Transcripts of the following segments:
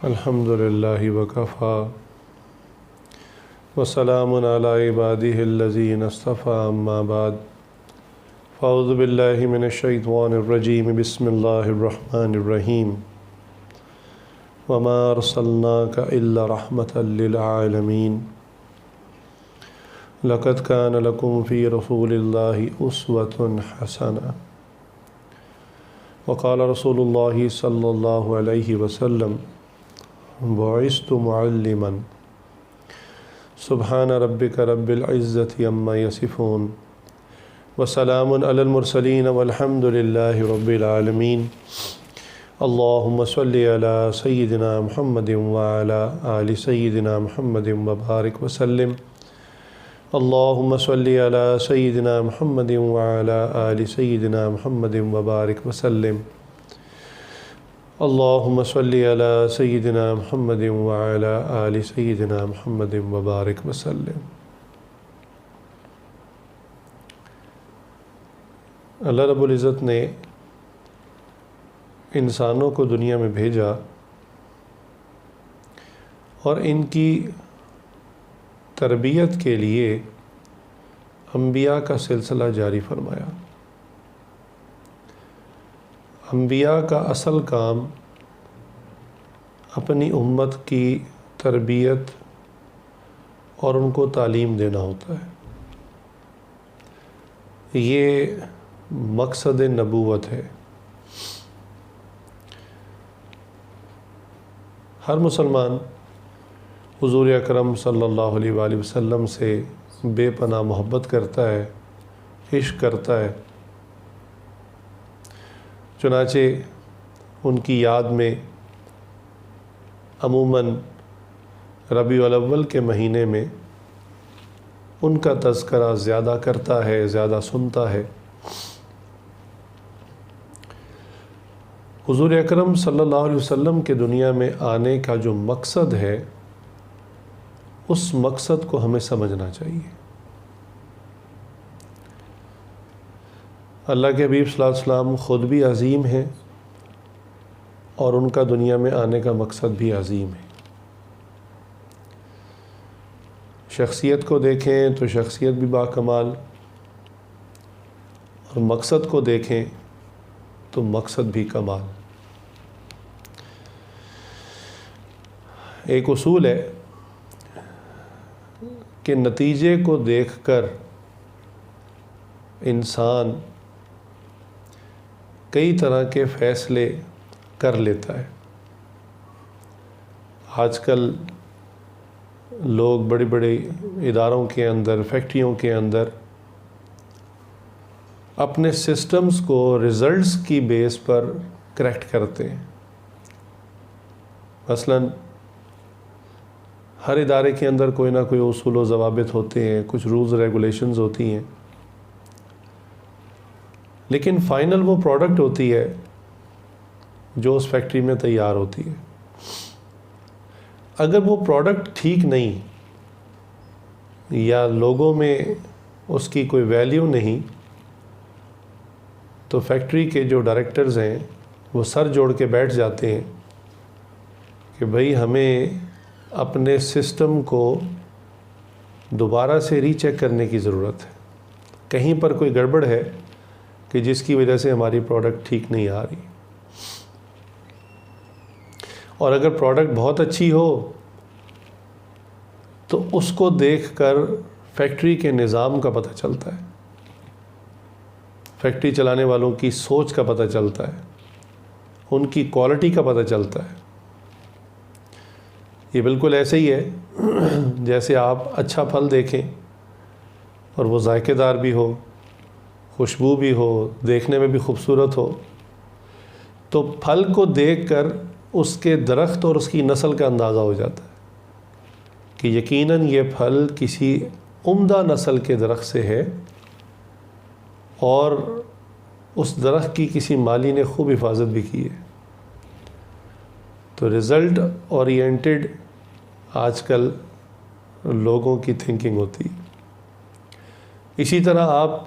الحمد للہ وکفا وسلام علی عبادہ الذین اصطفیٰ اما بعد فاعوذ باللہ من الشیطان الرجیم بسم اللہ الرحمن الرحیم وما ارسلناک الا رحمۃ للعالمین لقد کان لکم فی رسول اللہ اسوۃ حسنہ وقال رسول اللہ صلی اللہ علیہ وسلم بعثت معلما سبحان ربک رب العزت عما یصفون وسلام علی المرسلین والحمد للہ رب العالمین اللہم صلی علی سیدنا محمد وعلی آل سیدنا محمد وبارک وسلم اللہم صلی علی سیدنا محمد وعلی آل سیدنا محمد وبارک وسلم اللہم صلی علی سیدنا محمد وعلی آل سیدنا محمد وبارک وسلم۔ اللہ رب العزت نے انسانوں کو دنیا میں بھیجا اور ان کی تربیت کے لیے انبیاء کا سلسلہ جاری فرمایا۔ انبیاء کا اصل کام اپنی امت کی تربیت اور ان کو تعلیم دینا ہوتا ہے۔ یہ مقصد نبوت ہے۔ ہر مسلمان حضور اکرم صلی اللہ علیہ وآلہ وسلم سے بے پناہ محبت کرتا ہے، عشق کرتا ہے۔ چنانچہ ان کی یاد میں عموماً ربیع الاول کے مہینے میں ان کا تذکرہ زیادہ کرتا ہے، زیادہ سنتا ہے۔ حضور اکرم صلی اللہ علیہ وسلم کے دنیا میں آنے کا جو مقصد ہے، اس مقصد کو ہمیں سمجھنا چاہیے۔ اللہ کے حبیب صلی اللہ علیہ وسلم خود بھی عظیم ہیں اور ان کا دنیا میں آنے کا مقصد بھی عظیم ہے۔ شخصیت کو دیکھیں تو شخصیت بھی باکمال، اور مقصد کو دیکھیں تو مقصد بھی کمال۔ ایک اصول ہے کہ نتیجے کو دیکھ کر انسان کئی طرح کے فیصلے کر لیتا ہے۔ آج کل لوگ بڑے بڑے اداروں کے اندر، فیکٹریوں کے اندر اپنے سسٹمز کو ریزلٹس کی بیس پر کریکٹ کرتے ہیں۔ مثلاً ہر ادارے کے اندر کوئی نہ کوئی اصول و ضوابط ہوتے ہیں، کچھ رولز ریگولیشنز ہوتی ہیں، لیکن فائنل وہ پروڈکٹ ہوتی ہے جو اس فیکٹری میں تیار ہوتی ہے۔ اگر وہ پروڈکٹ ٹھیک نہیں یا لوگوں میں اس کی کوئی ویلیو نہیں تو فیکٹری کے جو ڈائریکٹرز ہیں وہ سر جوڑ کے بیٹھ جاتے ہیں کہ بھئی ہمیں اپنے سسٹم کو دوبارہ سے ری چیک کرنے کی ضرورت ہے، کہیں پر کوئی گڑبڑ ہے کہ جس کی وجہ سے ہماری پروڈکٹ ٹھیک نہیں آ رہی۔ اور اگر پروڈکٹ بہت اچھی ہو تو اس کو دیکھ کر فیکٹری کے نظام کا پتہ چلتا ہے، فیکٹری چلانے والوں کی سوچ کا پتہ چلتا ہے، ان کی کوالٹی کا پتہ چلتا ہے۔ یہ بالکل ایسے ہی ہے جیسے آپ اچھا پھل دیکھیں اور وہ ذائقہ دار بھی ہو، خوشبو بھی ہو، دیکھنے میں بھی خوبصورت ہو، تو پھل کو دیکھ کر اس کے درخت اور اس کی نسل کا اندازہ ہو جاتا ہے کہ یقیناً یہ پھل کسی عمدہ نسل کے درخت سے ہے اور اس درخت کی کسی مالی نے خوب حفاظت بھی کی ہے۔ تو رزلٹ اورینٹڈ آج کل لوگوں کی تھنکنگ ہوتی ہے۔ اسی طرح آپ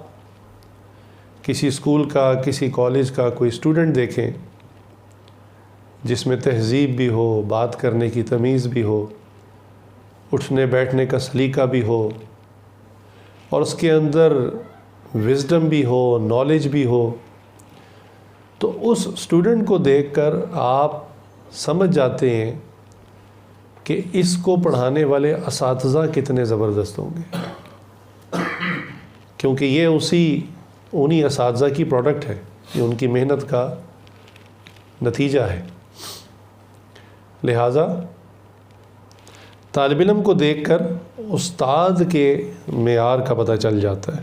کسی اسکول کا، کسی کالج کا کوئی اسٹوڈنٹ دیکھیں، جس میں تہذیب بھی ہو، بات کرنے کی تمیز بھی ہو، اٹھنے بیٹھنے کا سلیقہ بھی ہو، اور اس کے اندر وزڈم بھی ہو، نالج بھی ہو، تو اس اسٹوڈنٹ کو دیکھ کر آپ سمجھ جاتے ہیں کہ اس کو پڑھانے والے اساتذہ کتنے زبردست ہوں گے، کیونکہ یہ انہی اساتذہ کی پروڈکٹ ہے، یہ ان کی محنت کا نتیجہ ہے۔ لہٰذا طالب علم کو دیکھ کر استاد کے معیار کا پتہ چل جاتا ہے۔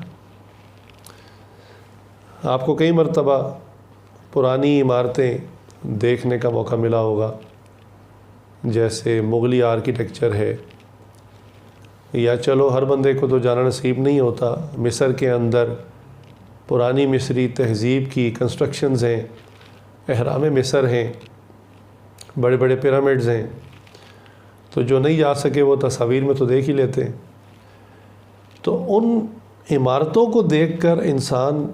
آپ کو کئی مرتبہ پرانی عمارتیں دیکھنے کا موقع ملا ہوگا، جیسے مغلی آرکیٹیکچر ہے، یا چلو ہر بندے کو تو جانا نصیب نہیں ہوتا، مصر کے اندر پرانی مصری تہذیب کی کنسٹرکشنز ہیں، اہرام مصر ہیں، بڑے بڑے پیرامڈز ہیں، تو جو نہیں جا سکے وہ تصاویر میں تو دیکھ ہی لیتے ہیں۔ تو ان عمارتوں کو دیکھ کر انسان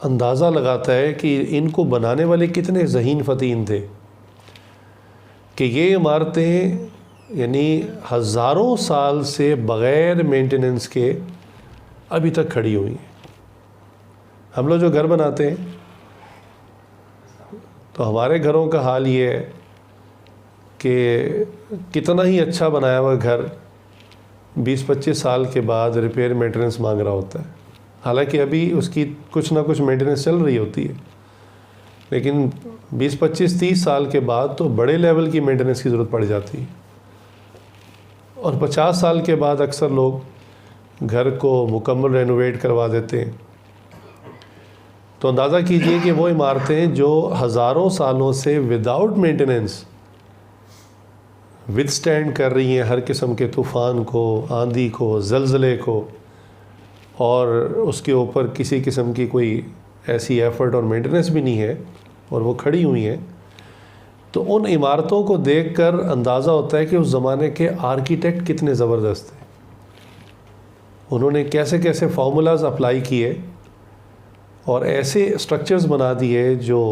اندازہ لگاتا ہے کہ ان کو بنانے والے کتنے ذہین فطین تھے، کہ یہ عمارتیں یعنی ہزاروں سال سے بغیر مینٹیننس کے ابھی تک کھڑی ہوئی ہیں۔ ہم لوگ جو گھر بناتے ہیں تو ہمارے گھروں کا حال یہ ہے کہ کتنا ہی اچھا بنایا ہوا گھر 20-25 سال کے بعد ریپیئر مینٹیننس مانگ رہا ہوتا ہے، حالانکہ ابھی اس کی کچھ نہ کچھ مینٹیننس چل رہی ہوتی ہے، لیکن 20-25-30 سال کے بعد تو بڑے لیول کی مینٹیننس کی ضرورت پڑ جاتی ہے، اور 50 سال کے بعد اکثر لوگ گھر کو مکمل رینوویٹ کروا دیتے ہیں۔ تو اندازہ کیجئے کہ وہ عمارتیں جو ہزاروں سالوں سے وداؤٹ مینٹیننس ود سٹینڈ کر رہی ہیں ہر قسم کے طوفان کو، آندھی کو، زلزلے کو، اور اس کے اوپر کسی قسم کی کوئی ایسی ایفرٹ اور مینٹیننس بھی نہیں ہے، اور وہ کھڑی ہوئی ہیں، تو ان عمارتوں کو دیکھ کر اندازہ ہوتا ہے کہ اس زمانے کے آرکیٹیکٹ کتنے زبردست تھے، انہوں نے کیسے کیسے فارمولاز اپلائی کیے اور ایسے اسٹرکچرز بنا دیے جو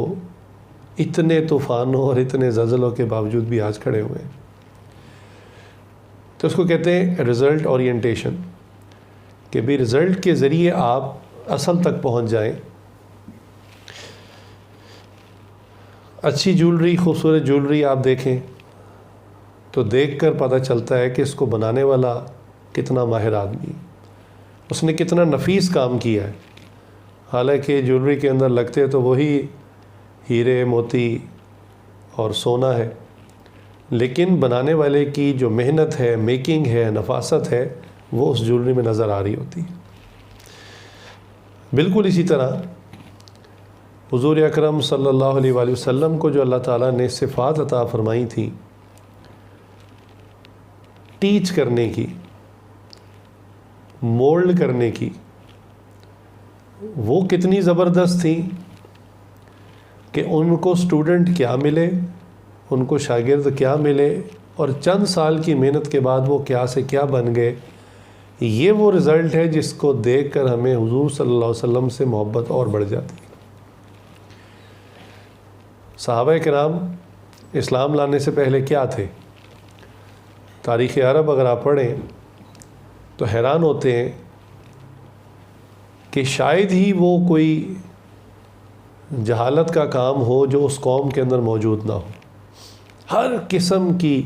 اتنے طوفانوں اور اتنے زلزلوں کے باوجود بھی آج کھڑے ہوئے ہیں۔ تو اس کو کہتے ہیں رزلٹ اورینٹیشن، کہ بھی رزلٹ کے ذریعے آپ اصل تک پہنچ جائیں۔ اچھی جولری، خوبصورت جولری آپ دیکھیں تو دیکھ کر پتہ چلتا ہے کہ اس کو بنانے والا کتنا ماہر آدمی، اس نے کتنا نفیس کام کیا ہے، حالانکہ جولری کے اندر لگتے تو وہی ہیرے، موتی اور سونا ہے، لیکن بنانے والے کی جو محنت ہے، میکنگ ہے، نفاست ہے، وہ اس جولری میں نظر آ رہی ہوتی ہے۔ بالکل اسی طرح حضور اکرم صلی اللہ علیہ وآلہ وسلم کو جو اللہ تعالیٰ نے صفات عطا فرمائی تھیں ٹیچ کرنے کی، مولڈ کرنے کی، وہ کتنی زبردست تھیں کہ ان کو اسٹوڈنٹ کیا ملے، ان کو شاگرد کیا ملے، اور چند سال کی محنت کے بعد وہ کیا سے کیا بن گئے۔ یہ وہ رزلٹ ہے جس کو دیکھ کر ہمیں حضور صلی اللہ علیہ وسلم سے محبت اور بڑھ جاتی ہے۔ صحابہ کرام اسلام لانے سے پہلے کیا تھے؟ تاریخ عرب اگر آپ پڑھیں تو حیران ہوتے ہیں کہ شاید ہی وہ کوئی جہالت کا کام ہو جو اس قوم کے اندر موجود نہ ہو۔ ہر قسم کی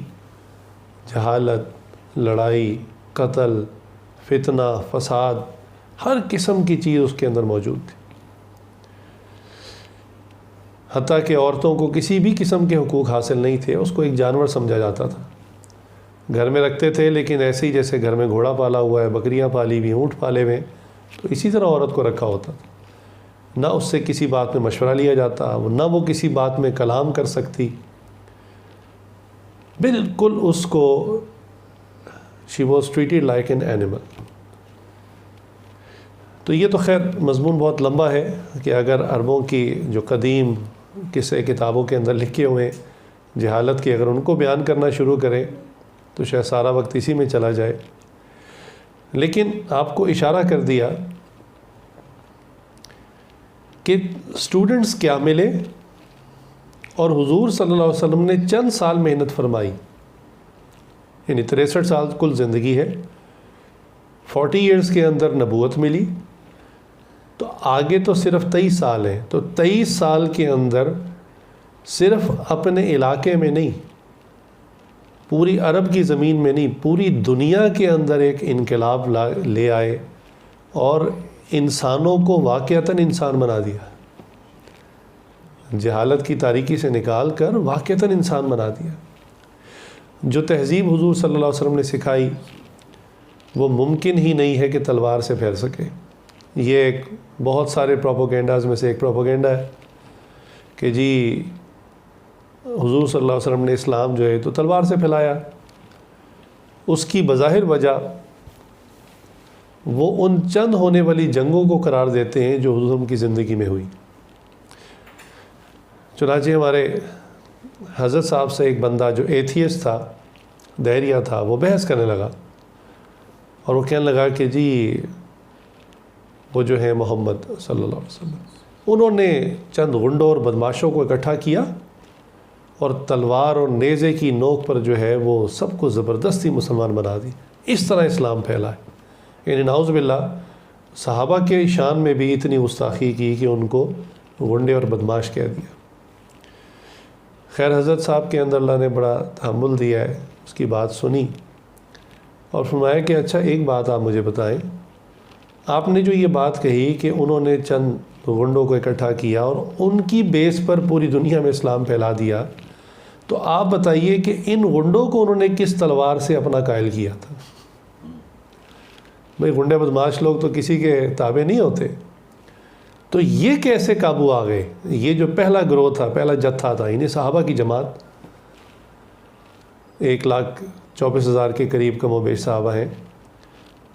جہالت، لڑائی، قتل، فتنہ، فساد، ہر قسم کی چیز اس کے اندر موجود تھی، حتیٰ کہ عورتوں کو کسی بھی قسم کے حقوق حاصل نہیں تھے، اس کو ایک جانور سمجھا جاتا تھا، گھر میں رکھتے تھے لیکن ایسے ہی جیسے گھر میں گھوڑا پالا ہوا ہے، بکریاں پالی ہوئی، اونٹ پالے ہوئے، تو اسی طرح عورت کو رکھا ہوتا تھا، نہ اس سے کسی بات میں مشورہ لیا جاتا، نہ وہ کسی بات میں کلام کر سکتی، بالکل اس کو she was treated like an animal۔ تو یہ تو خیر مضمون بہت لمبا ہے کہ اگر عربوں کی جو قدیم قصے کتابوں کے اندر لکھے ہوئے جہالت کی اگر ان کو بیان کرنا شروع کریں تو شاید سارا وقت اسی میں چلا جائے، لیکن آپ کو اشارہ کر دیا کہ اسٹوڈنٹس کیا ملے اور حضور صلی اللہ علیہ وسلم نے چند سال محنت فرمائی، یعنی 63 سال کل زندگی ہے، 40 ایئرز کے اندر نبوت ملی، تو آگے تو صرف 23 سال ہیں، تو 23 سال کے اندر صرف اپنے علاقے میں نہیں، پوری عرب کی زمین میں نہیں، پوری دنیا کے اندر ایک انقلاب لے آئے اور انسانوں کو واقعتاً انسان بنا دیا، جہالت کی تاریکی سے نکال کر واقعتاً انسان بنا دیا۔ جو تہذیب حضور صلی اللہ علیہ وسلم نے سکھائی وہ ممکن ہی نہیں ہے کہ تلوار سے پھیل سکے۔ یہ ایک بہت سارے پروپیگنڈاز میں سے ایک پروپیگنڈا ہے کہ جی حضور صلی اللہ علیہ وسلم نے اسلام جو ہے تو تلوار سے پھیلایا۔ اس کی بظاہر وجہ وہ ان چند ہونے والی جنگوں کو قرار دیتے ہیں جو حضور کی زندگی میں ہوئی۔ چنانچہ ہمارے حضرت صاحب سے ایک بندہ جو ایتھیسٹ تھا، دہریہ تھا، وہ بحث کرنے لگا اور وہ کہنے لگا کہ جی وہ جو ہے محمد صلی اللہ علیہ وسلم، انہوں نے چند غنڈوں اور بدماشوں کو اکٹھا کیا اور تلوار اور نیزے کی نوک پر جو ہے وہ سب کو زبردستی مسلمان بنا دی، اس طرح اسلام پھیلا ہے۔ یعنی نعوذ باللہ صحابہ کے شان میں بھی اتنی گستاخی کی کہ ان کو غنڈے اور بدماش کہہ دیا۔ خیر حضرت صاحب کے اندر اللہ نے بڑا تحمل دیا ہے، اس کی بات سنی اور فرمایا کہ اچھا ایک بات آپ مجھے بتائیں، آپ نے جو یہ بات کہی کہ انہوں نے چند غنڈوں کو اکٹھا کیا اور ان کی بیس پر پوری دنیا میں اسلام پھیلا دیا، تو آپ بتائیے کہ ان غنڈوں کو انہوں نے کس تلوار سے اپنا قائل کیا تھا؟ بھئی غنڈے بدماش لوگ تو کسی کے تابع نہیں ہوتے، تو یہ کیسے قابو آ گئے؟ یہ جو پہلا گروہ تھا، پہلا جتھا تھا، یعنی صحابہ کی جماعت 1,24,000 کے قریب کم و بیش صحابہ ہیں،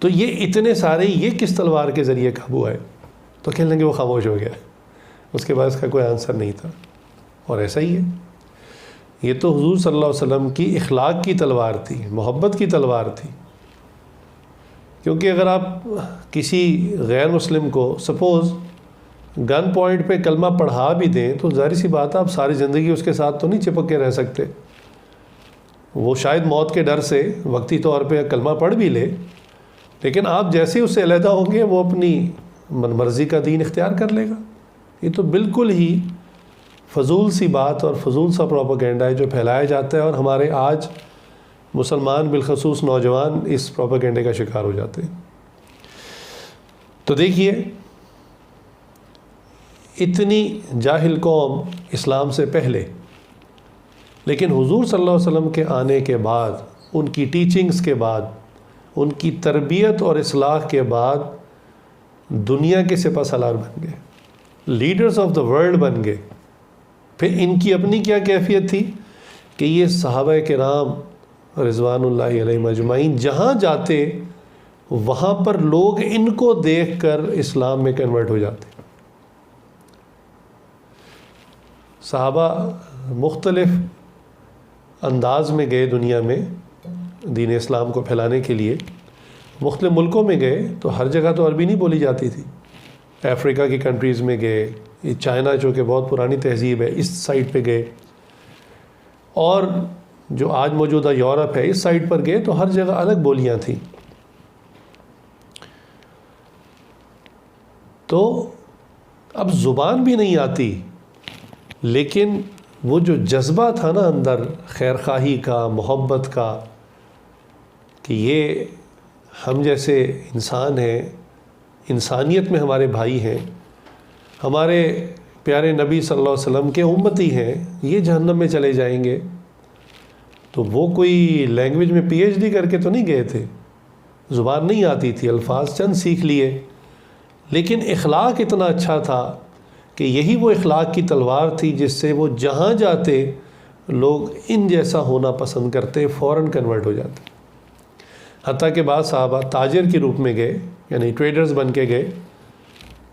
تو یہ اتنے سارے یہ کس تلوار کے ذریعے قابو آئے؟ تو کہنے لگے وہ خاموش ہو گیا، اس کے بعد اس کا کوئی آنسر نہیں تھا۔ اور ایسا ہی ہے، یہ تو حضور صلی اللہ علیہ وسلم کی اخلاق کی تلوار تھی، محبت کی تلوار تھی۔ کیونکہ اگر آپ کسی غیر مسلم کو سپوز گن پوائنٹ پہ کلمہ پڑھا بھی دیں تو ظاہر سی بات ہے آپ ساری زندگی اس کے ساتھ تو نہیں چپک کے رہ سکتے، وہ شاید موت کے ڈر سے وقتی طور پہ کلمہ پڑھ بھی لے، لیکن آپ جیسے اس سے علیحدہ ہوں گے وہ اپنی من مرضی کا دین اختیار کر لے گا۔ یہ تو بالکل ہی فضول سی بات اور فضول سا پروپیگنڈا ہے جو پھیلایا جاتا ہے، اور ہمارے آج مسلمان بالخصوص نوجوان اس پروپیگنڈے کا شکار ہو جاتے ہیں۔ تو دیکھیے اتنی جاہل قوم اسلام سے پہلے، لیکن حضور صلی اللہ علیہ وسلم کے آنے کے بعد، ان کی ٹیچنگز کے بعد، ان کی تربیت اور اصلاح کے بعد دنیا کے سپہ سالار بن گئے، لیڈرز آف دا ورلڈ بن گئے۔ پھر ان کی اپنی کیا کیفیت تھی کہ یہ صحابہ کرام رضوان اللہ علیہم اجمعین جہاں جاتے وہاں پر لوگ ان کو دیکھ کر اسلام میں کنورٹ ہو جاتے۔ صحابہ مختلف انداز میں گئے دنیا میں دین اسلام کو پھیلانے کے لیے، مختلف ملکوں میں گئے، تو ہر جگہ تو عربی نہیں بولی جاتی تھی، افریقہ کی کنٹریز میں گئے، یہ چائنا جو کہ بہت پرانی تہذیب ہے اس سائڈ پہ گئے، اور جو آج موجودہ یورپ ہے اس سائڈ پر گئے، تو ہر جگہ الگ بولیاں تھیں۔ تو اب زبان بھی نہیں آتی، لیکن وہ جو جذبہ تھا نا اندر خیر خواہی کا، محبت کا، کہ یہ ہم جیسے انسان ہیں، انسانیت میں ہمارے بھائی ہیں، ہمارے پیارے نبی صلی اللہ علیہ وسلم کے امتی ہیں، یہ جہنم میں چلے جائیں گے، تو وہ کوئی لینگویج میں پی ایچ ڈی کر کے تو نہیں گئے تھے، زبان نہیں آتی تھی، الفاظ چند سیکھ لیے، لیکن اخلاق اتنا اچھا تھا کہ یہی وہ اخلاق کی تلوار تھی جس سے وہ جہاں جاتے لوگ ان جیسا ہونا پسند کرتے، فوراً کنورٹ ہو جاتے۔ حتیٰ کہ بعض صحابہ تاجر کے روپ میں گئے، یعنی ٹریڈرز بن کے گئے،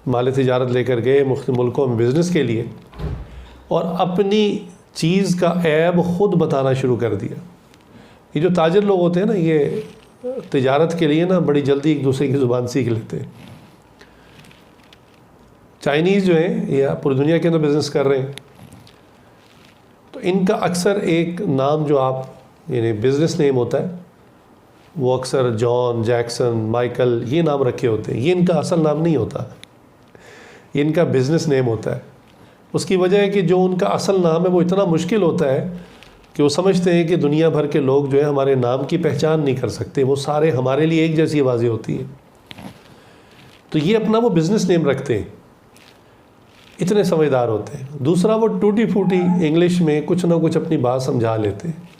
مال تجارت لے کر گئے مختلف ملکوں میں بزنس کے لیے، اور اپنی چیز کا عیب خود بتانا شروع کر دیا۔ یہ جو تاجر لوگ ہوتے ہیں نا، یہ تجارت کے لیے نا بڑی جلدی ایک دوسرے کی زبان سیکھ لیتے ہیں۔ چائنیز جو ہیں یہ پوری دنیا کے اندر بزنس کر رہے ہیں، ان کا اکثر ایک نام جو آپ یعنی بزنس نیم ہوتا ہے وہ اکثر جان، جیکسن، مائیکل یہ نام رکھے ہوتے ہیں. یہ ان کا اصل نام نہیں ہوتا، یہ ان کا بزنس نیم ہوتا ہے. اس کی وجہ ہے کہ جو ان کا اصل نام ہے وہ اتنا مشکل ہوتا ہے کہ وہ سمجھتے ہیں کہ دنیا بھر کے لوگ جو ہے ہمارے نام کی پہچان نہیں کر سکتے، وہ سارے ہمارے لیے ایک جیسی آوازیں ہوتی ہیں. تو یہ اپنا وہ بزنس نیم رکھتے ہیں، اتنے سمجھدار ہوتے ہیں. دوسرا وہ ٹوٹی پھوٹی انگلش میں کچھ نہ کچھ اپنی بات سمجھا لیتے ہیں.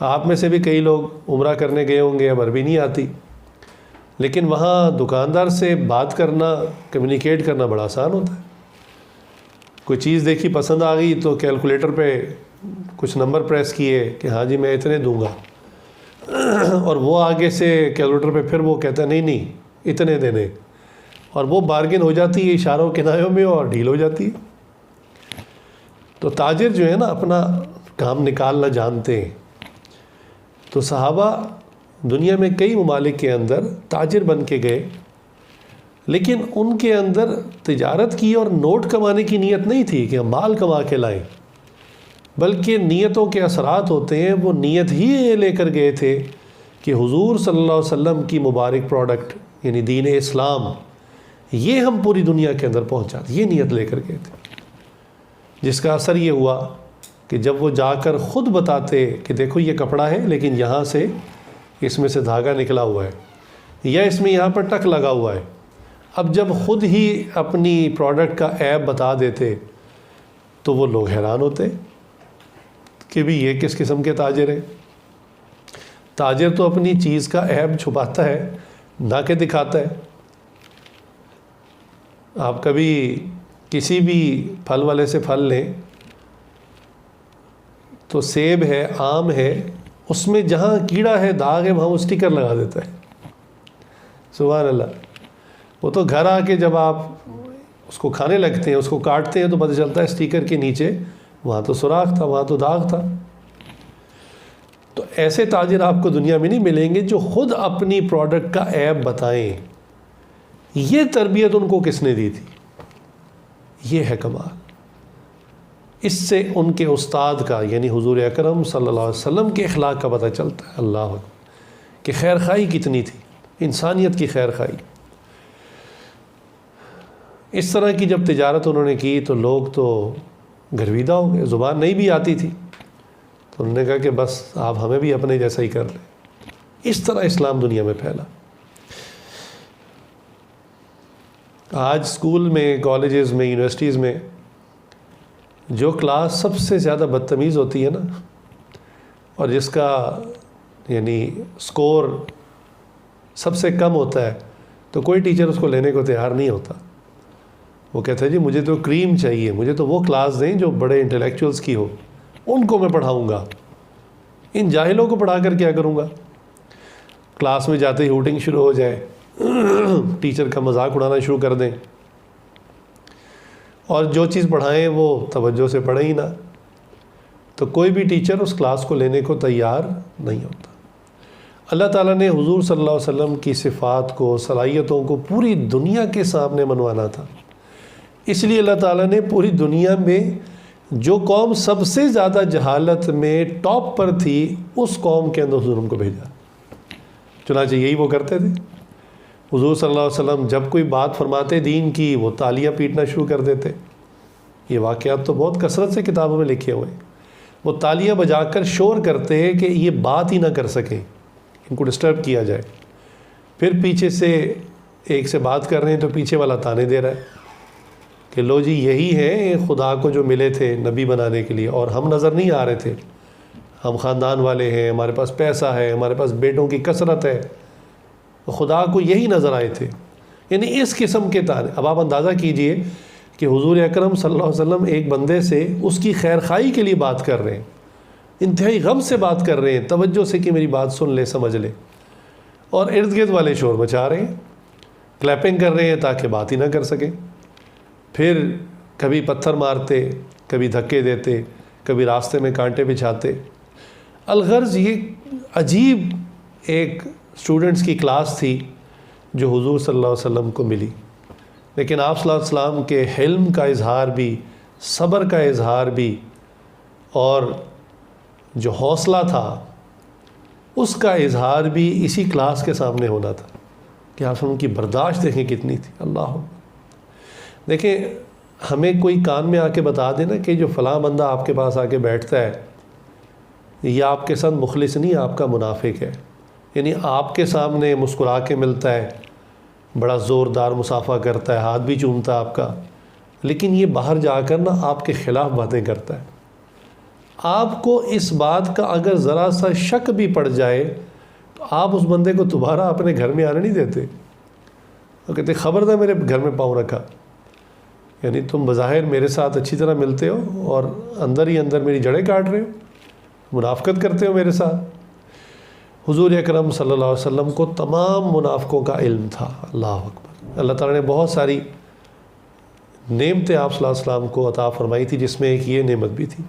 آپ میں سے بھی کئی لوگ عمرہ کرنے گئے ہوں گے، اب عربی نہیں آتی، لیکن وہاں دکاندار سے بات کرنا، کمیونیکیٹ کرنا بڑا آسان ہوتا ہے. کوئی چیز دیکھی پسند آ گئی تو کیلکولیٹر پہ کچھ نمبر پریس کیے کہ ہاں جی میں اتنے دوں گا، اور وہ آگے سے کیلکولیٹر پہ پھر وہ کہتا ہے نہیں نہیں اتنے دینے، اور وہ بارگن ہو جاتی ہے اشاروں کنایوں میں اور ڈیل ہو جاتی ہے. تو تاجر جو ہے نا اپنا کام نکالنا جانتے ہیں. تو صحابہ دنیا میں کئی ممالک کے اندر تاجر بن کے گئے، لیکن ان کے اندر تجارت کی اور نوٹ کمانے کی نیت نہیں تھی کہ ہم مال کما کے لائیں، بلکہ نیتوں کے اثرات ہوتے ہیں. وہ نیت ہی یہ لے کر گئے تھے کہ حضور صلی اللہ علیہ وسلم کی مبارک پروڈکٹ یعنی دین اسلام یہ ہم پوری دنیا کے اندر پہنچا دیں. یہ نیت لے کر گئے تھے، جس کا اثر یہ ہوا کہ جب وہ جا کر خود بتاتے کہ دیکھو یہ کپڑا ہے لیکن یہاں سے اس میں سے دھاگا نکلا ہوا ہے، یا اس میں یہاں پر ٹک لگا ہوا ہے. اب جب خود ہی اپنی پروڈکٹ کا عیب بتا دیتے تو وہ لوگ حیران ہوتے کہ بھی یہ کس قسم کے تاجر ہیں. تاجر تو اپنی چیز کا عیب چھپاتا ہے نہ کہ دکھاتا ہے. آپ کبھی کسی بھی پھل والے سے پھل لیں تو سیب ہے، آم ہے، اس میں جہاں کیڑا ہے، داغ ہے، وہاں وہ اسٹیکر لگا دیتا ہے. سبحان اللہ. وہ تو گھر آ کے جب آپ اس کو کھانے لگتے ہیں، اس کو کاٹتے ہیں تو پتہ چلتا ہے اسٹیکر کے نیچے وہاں تو سوراخ تھا، وہاں تو داغ تھا. تو ایسے تاجر آپ کو دنیا میں نہیں ملیں گے جو خود اپنی پروڈکٹ کا عیب بتائیں. یہ تربیت ان کو کس نے دی تھی؟ یہ ہے کمال. اس سے ان کے استاد کا یعنی حضور اکرم صلی اللہ علیہ وسلم کے اخلاق کا پتہ چلتا ہے. اللہ اکبر کہ خیر خواہی کتنی تھی، انسانیت کی خیر خواہی. اس طرح کی جب تجارت انہوں نے کی تو لوگ تو گرویدہ ہو گئے. زبان نہیں بھی آتی تھی تو انہوں نے کہا کہ بس آپ ہمیں بھی اپنے جیسا ہی کر لیں. اس طرح اسلام دنیا میں پھیلا. آج اسکول میں، کالجز میں، یونیورسٹیز میں جو کلاس سب سے زیادہ بدتمیز ہوتی ہے نا، اور جس کا یعنی سکور سب سے کم ہوتا ہے، تو کوئی ٹیچر اس کو لینے کو تیار نہیں ہوتا. وہ کہتا ہے جی مجھے تو کریم چاہیے، مجھے تو وہ کلاس دیں جو بڑے انٹلیکچوئلس کی ہو، ان کو میں پڑھاؤں گا، ان جاہلوں کو پڑھا کر کیا کروں گا. کلاس میں جاتے ہی ہوٹنگ شروع ہو جائے، ٹیچر کا مذاق اڑانا شروع کر دیں، اور جو چیز پڑھائیں وہ توجہ سے پڑھیں ہی نہ. تو کوئی بھی ٹیچر اس کلاس کو لینے کو تیار نہیں ہوتا. اللہ تعالیٰ نے حضور صلی اللہ علیہ وسلم کی صفات کو، صلاحیتوں کو پوری دنیا کے سامنے منوانا تھا. اس لیے اللہ تعالیٰ نے پوری دنیا میں جو قوم سب سے زیادہ جہالت میں ٹاپ پر تھی اس قوم کے اندر حضور کو بھیجا. چنانچہ یہی وہ کرتے تھے. حضور صلی اللہ علیہ وسلم جب کوئی بات فرماتے دین کی، وہ تالیاں پیٹنا شروع کر دیتے. یہ واقعات تو بہت کثرت سے کتابوں میں لکھے ہوئے ہیں. وہ تالیاں بجا کر شور کرتے ہیں کہ یہ بات ہی نہ کر سکیں، ان کو ڈسٹرب کیا جائے. پھر پیچھے سے ایک سے بات کر رہے ہیں تو پیچھے والا تانے دے رہا ہے کہ لو جی یہی ہیں خدا کو جو ملے تھے نبی بنانے کے لیے، اور ہم نظر نہیں آ رہے تھے. ہم خاندان والے ہیں، ہمارے پاس پیسہ ہے، ہمارے پاس بیٹوں کی کثرت ہے، خدا کو یہی نظر آئے تھے. یعنی اس قسم کے تانے. اب آپ اندازہ کیجئے کہ حضور اکرم صلی اللہ علیہ وسلم ایک بندے سے اس کی خیر خواہی کے لیے بات کر رہے ہیں، انتہائی غم سے بات کر رہے ہیں، توجہ سے کہ میری بات سن لے، سمجھ لے، اور ارد گرد والے شور مچا رہے ہیں، کلیپنگ کر رہے ہیں تاکہ بات ہی نہ کر سکیں. پھر کبھی پتھر مارتے، کبھی دھکے دیتے، کبھی راستے میں کانٹے بچھاتے. الغرض یہ عجیب ایک اسٹوڈنٹس کی کلاس تھی جو حضور صلی اللہ علیہ وسلم کو ملی. لیکن آپ صلی اللہ علیہ وسلم کے حلم کا اظہار بھی، صبر کا اظہار بھی، اور جو حوصلہ تھا اس کا اظہار بھی اسی کلاس کے سامنے ہونا تھا کہ آپ ان کی برداشت دیکھیں کتنی تھی. اللہ دیکھیں ہمیں کوئی کان میں آ کے بتا دینا کہ جو فلاں بندہ آپ کے پاس آ کے بیٹھتا ہے یہ آپ کے ساتھ مخلص نہیں، آپ کا منافق ہے. یعنی آپ کے سامنے مسکرا کے ملتا ہے، بڑا زوردار مصافحہ کرتا ہے، ہاتھ بھی چومتا ہے آپ کا، لیکن یہ باہر جا کر نا آپ کے خلاف باتیں کرتا ہے. آپ کو اس بات کا اگر ذرا سا شک بھی پڑ جائے تو آپ اس بندے کو دوبارہ اپنے گھر میں آنے نہیں دیتے. وہ کہتے خبردار میرے گھر میں پاؤں رکھا. یعنی تم بظاہر میرے ساتھ اچھی طرح ملتے ہو اور اندر ہی اندر میری جڑیں کاٹ رہے ہو، منافقت کرتے ہو میرے ساتھ. حضور اکرم صلی اللہ علیہ وسلم کو تمام منافقوں کا علم تھا. اللہ اکبر. اللہ تعالیٰ نے بہت ساری نعمتیں آپ صلی اللہ علیہ وسلم کو عطا فرمائی تھی، جس میں ایک یہ نعمت بھی تھی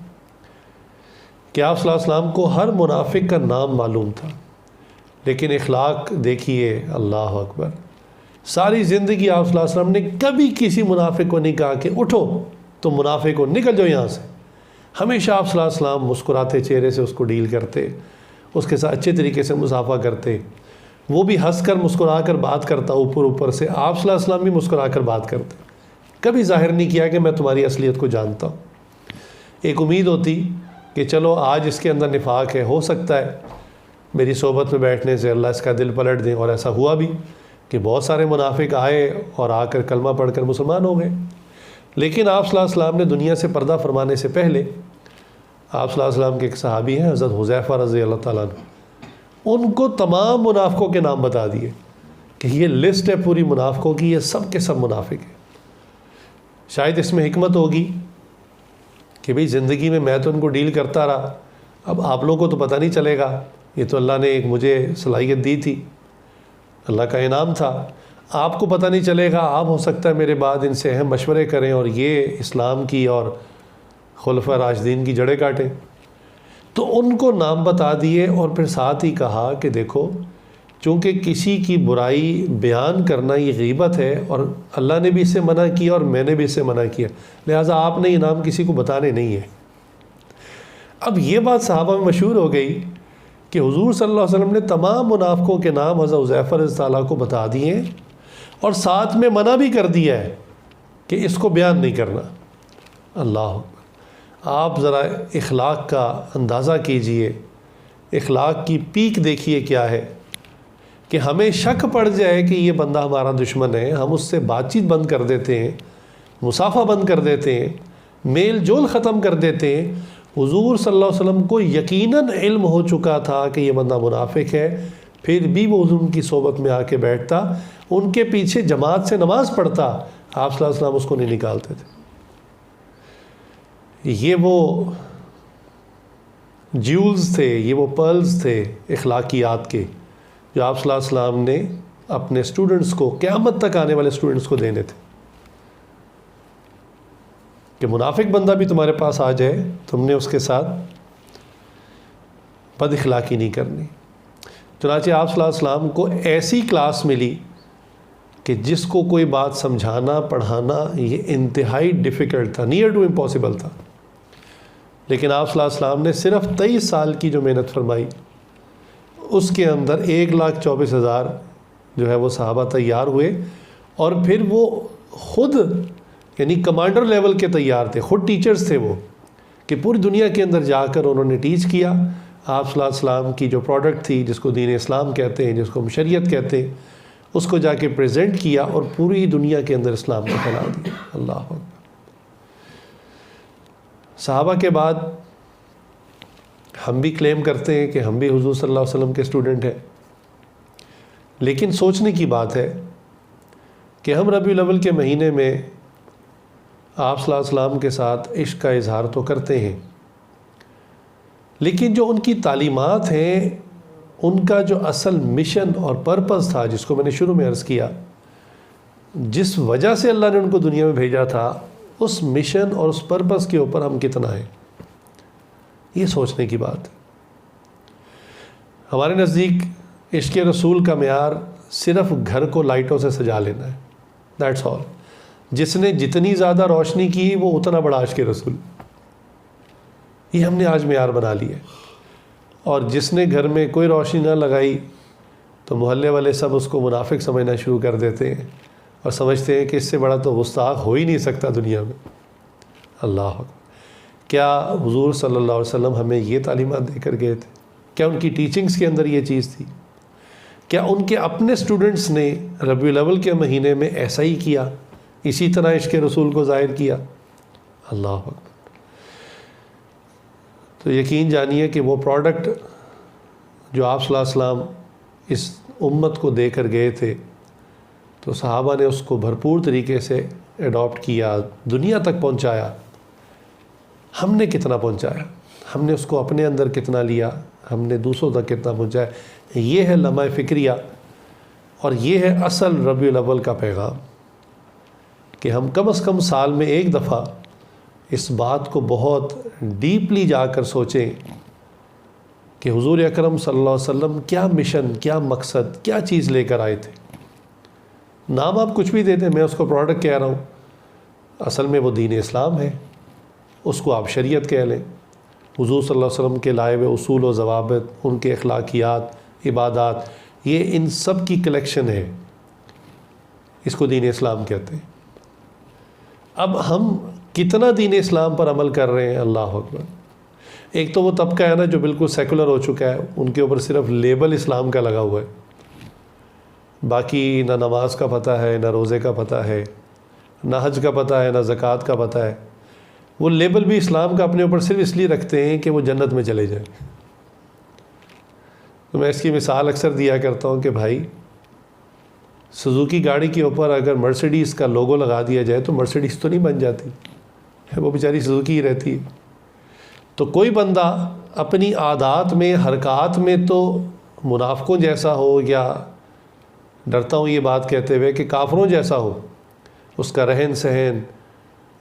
کہ آپ صلی اللہ علیہ وسلم کو ہر منافق کا نام معلوم تھا. لیکن اخلاق دیکھیے، اللہ اکبر. ساری زندگی آپ صلی اللہ علیہ وسلم نے کبھی کسی منافق کو نہیں کہا کہ اٹھو تم منافق ہو نکل جاؤ یہاں سے. ہمیشہ آپ صلی اللہ علیہ وسلم مسکراتے چہرے سے اس کو ڈیل کرتے، اس کے ساتھ اچھے طریقے سے مصافحہ کرتے. وہ بھی ہنس کر مسکرا کر بات کرتا، اوپر سے آپ صلی اللہ علیہ وسلم بھی مسکرا کر بات کرتے. کبھی ظاہر نہیں کیا کہ میں تمہاری اصلیت کو جانتا ہوں. ایک امید ہوتی کہ چلو آج اس کے اندر نفاق ہے، ہو سکتا ہے میری صحبت میں بیٹھنے سے اللہ اس کا دل پلٹ دیں. اور ایسا ہوا بھی کہ بہت سارے منافق آئے اور آ کر کلمہ پڑھ کر مسلمان ہو گئے. لیکن آپ صلی اللہ علیہ وسلم نے دنیا سے پردہ فرمانے سے پہلے آپ صلی اللہ علیہ وسلم کے ایک صحابی ہیں حضرت حذیفہ رضی اللہ تعالیٰ عنہ، ان کو تمام منافقوں کے نام بتا دیے کہ یہ لسٹ ہے پوری منافقوں کی، یہ سب کے سب منافق ہیں. شاید اس میں حکمت ہوگی کہ بھئی زندگی میں تو ان کو ڈیل کرتا رہا، اب آپ لوگوں کو تو پتہ نہیں چلے گا. یہ تو اللہ نے ایک مجھے صلاحیت دی تھی، اللہ کا انعام تھا. آپ کو پتہ نہیں چلے گا، آپ ہو سکتا ہے میرے بعد ان سے اہم مشورے کریں اور یہ اسلام کی اور خلفاء راشدین کی جڑیں کاٹیں. تو ان کو نام بتا دیے اور پھر ساتھ ہی کہا کہ دیکھو چونکہ کسی کی برائی بیان کرنا یہ غیبت ہے اور اللہ نے بھی اس سے منع کیا اور میں نے بھی اس سے منع کیا، لہٰذا آپ نے یہ نام کسی کو بتانے نہیں ہیں. اب یہ بات صحابہ میں مشہور ہو گئی کہ حضور صلی اللہ علیہ وسلم نے تمام منافقوں کے نام حضرت حذیفہ رضی اللہ عنہ کو بتا دیے اور ساتھ میں منع بھی کر دیا ہے کہ اس کو بیان نہیں کرنا. اللہ آپ ذرا اخلاق کا اندازہ کیجئے، اخلاق کی پیک دیکھیے کیا ہے کہ ہمیں شک پڑ جائے کہ یہ بندہ ہمارا دشمن ہے، ہم اس سے بات چیت بند کر دیتے ہیں، مصافحہ بند کر دیتے ہیں، میل جول ختم کر دیتے ہیں. حضور صلی اللہ علیہ وسلم کو یقیناً علم ہو چکا تھا کہ یہ بندہ منافق ہے، پھر بھی وہ ان کی صحبت میں آ کے بیٹھتا، ان کے پیچھے جماعت سے نماز پڑھتا، آپ صلی اللہ علیہ وسلم اس کو نہیں نکالتے تھے. یہ وہ جیولز تھے، یہ وہ پرلز تھے اخلاقیات کے جو آپ صلی اللہ علیہ وسلم نے اپنے اسٹوڈنٹس کو، قیامت تک آنے والے اسٹوڈنٹس کو دینے تھے کہ منافق بندہ بھی تمہارے پاس آ جائے تم نے اس کے ساتھ بد اخلاقی نہیں کرنی. چنانچہ آپ صلی اللہ علیہ وسلم کو ایسی کلاس ملی کہ جس کو کوئی بات سمجھانا پڑھانا یہ انتہائی ڈیفیکلٹ تھا، نیئر ٹو امپاسبل تھا. لیکن آپ صلی اللہ علیہ وسلم نے صرف 23 سال کی جو محنت فرمائی اس کے اندر 1,24,000 جو ہے وہ صحابہ تیار ہوئے، اور پھر وہ خود یعنی کمانڈر لیول کے تیار تھے، خود ٹیچرز تھے وہ، کہ پوری دنیا کے اندر جا کر انہوں نے ٹیچ کیا. آپ صلی اللہ علیہ وسلم کی جو پروڈکٹ تھی جس کو دین اسلام کہتے ہیں، جس کو ہم شریعت کہتے ہیں، اس کو جا کے پریزنٹ کیا اور پوری دنیا کے اندر اسلام کو پھیلا دیا. اللہ اکبر. صحابہ کے بعد ہم بھی کلیم کرتے ہیں کہ ہم بھی حضور صلی اللہ علیہ وسلم کے اسٹوڈنٹ ہیں، لیکن سوچنے کی بات ہے کہ ہم ربیع الاول کے مہینے میں آپ صلی اللہ علیہ وسلم کے ساتھ عشق کا اظہار تو کرتے ہیں، لیکن جو ان کی تعلیمات ہیں، ان کا جو اصل مشن اور پرپس تھا، جس کو میں نے شروع میں عرض کیا، جس وجہ سے اللہ نے ان کو دنیا میں بھیجا تھا، اس مشن اور اس پرپس کے اوپر ہم کتنا ہیں، یہ سوچنے کی بات ہے. ہمارے نزدیک عشق رسول کا معیار صرف گھر کو لائٹوں سے سجا لینا ہے، دیٹس آل. جس نے جتنی زیادہ روشنی کی وہ اتنا بڑا عشق رسول. یہ ہم نے آج معیار بنا لی ہے. اور جس نے گھر میں کوئی روشنی نہ لگائی تو محلے والے سب اس کو منافق سمجھنا شروع کر دیتے ہیں اور سمجھتے ہیں کہ اس سے بڑا تو گستاخ ہو ہی نہیں سکتا دنیا میں. اللہ اکبر. کیا حضور صلی اللہ علیہ وسلم ہمیں یہ تعلیمات دے کر گئے تھے؟ کیا ان کی ٹیچنگز کے اندر یہ چیز تھی؟ کیا ان کے اپنے اسٹوڈنٹس نے ربیع الاول کے مہینے میں ایسا ہی کیا، اسی طرح عشق رسول کو ظاہر کیا؟ اللہ اکبر. تو یقین جانیے کہ وہ پروڈکٹ جو آپ صلی اللہ علیہ وسلم اس امت کو دے کر گئے تھے تو صحابہ نے اس کو بھرپور طریقے سے ایڈاپٹ کیا، دنیا تک پہنچایا. ہم نے کتنا پہنچایا؟ ہم نے اس کو اپنے اندر کتنا لیا؟ ہم نے دوسروں تک کتنا پہنچایا؟ یہ ہے لمحہ فکریہ، اور یہ ہے اصل ربیع الاول کا پیغام، کہ ہم کم از کم سال میں ایک دفعہ اس بات کو بہت ڈیپلی جا کر سوچیں کہ حضور اکرم صلی اللہ علیہ وسلم کیا مشن، کیا مقصد، کیا چیز لے کر آئے تھے. نام آپ کچھ بھی دے دیں، میں اس کو پروڈکٹ کہہ رہا ہوں، اصل میں وہ دین اسلام ہے. اس کو آپ شریعت کہہ لیں. حضور صلی اللہ علیہ وسلم کے لائے ہوئے اصول و ضوابط، ان کے اخلاقیات، عبادات، یہ ان سب کی کلیکشن ہے. اس کو دین اسلام کہتے ہیں. اب ہم کتنا دین اسلام پر عمل کر رہے ہیں؟ اللہ اکبر. ایک تو وہ طبقہ ہے نا جو بالکل سیکولر ہو چکا ہے، ان کے اوپر صرف لیبل اسلام کا لگا ہوا ہے، باقی نہ نماز کا پتہ ہے، نہ روزے کا پتہ ہے، نہ حج کا پتہ ہے، نہ زکوٰۃ کا پتہ ہے. وہ لیبل بھی اسلام کا اپنے اوپر صرف اس لیے رکھتے ہیں کہ وہ جنت میں چلے جائیں. تو میں اس کی مثال اکثر دیا کرتا ہوں کہ بھائی سوزوکی گاڑی کے اوپر اگر مرسیڈیز کا لوگو لگا دیا جائے تو مرسیڈیز تو نہیں بن جاتی، وہ بیچاری سوزوکی ہی رہتی ہے. تو کوئی بندہ اپنی عادات میں، حرکات میں تو منافقوں جیسا ہو، یا ڈرتا ہوں یہ بات کہتے ہوئے کہ کافروں جیسا ہو، اس کا رہن سہن،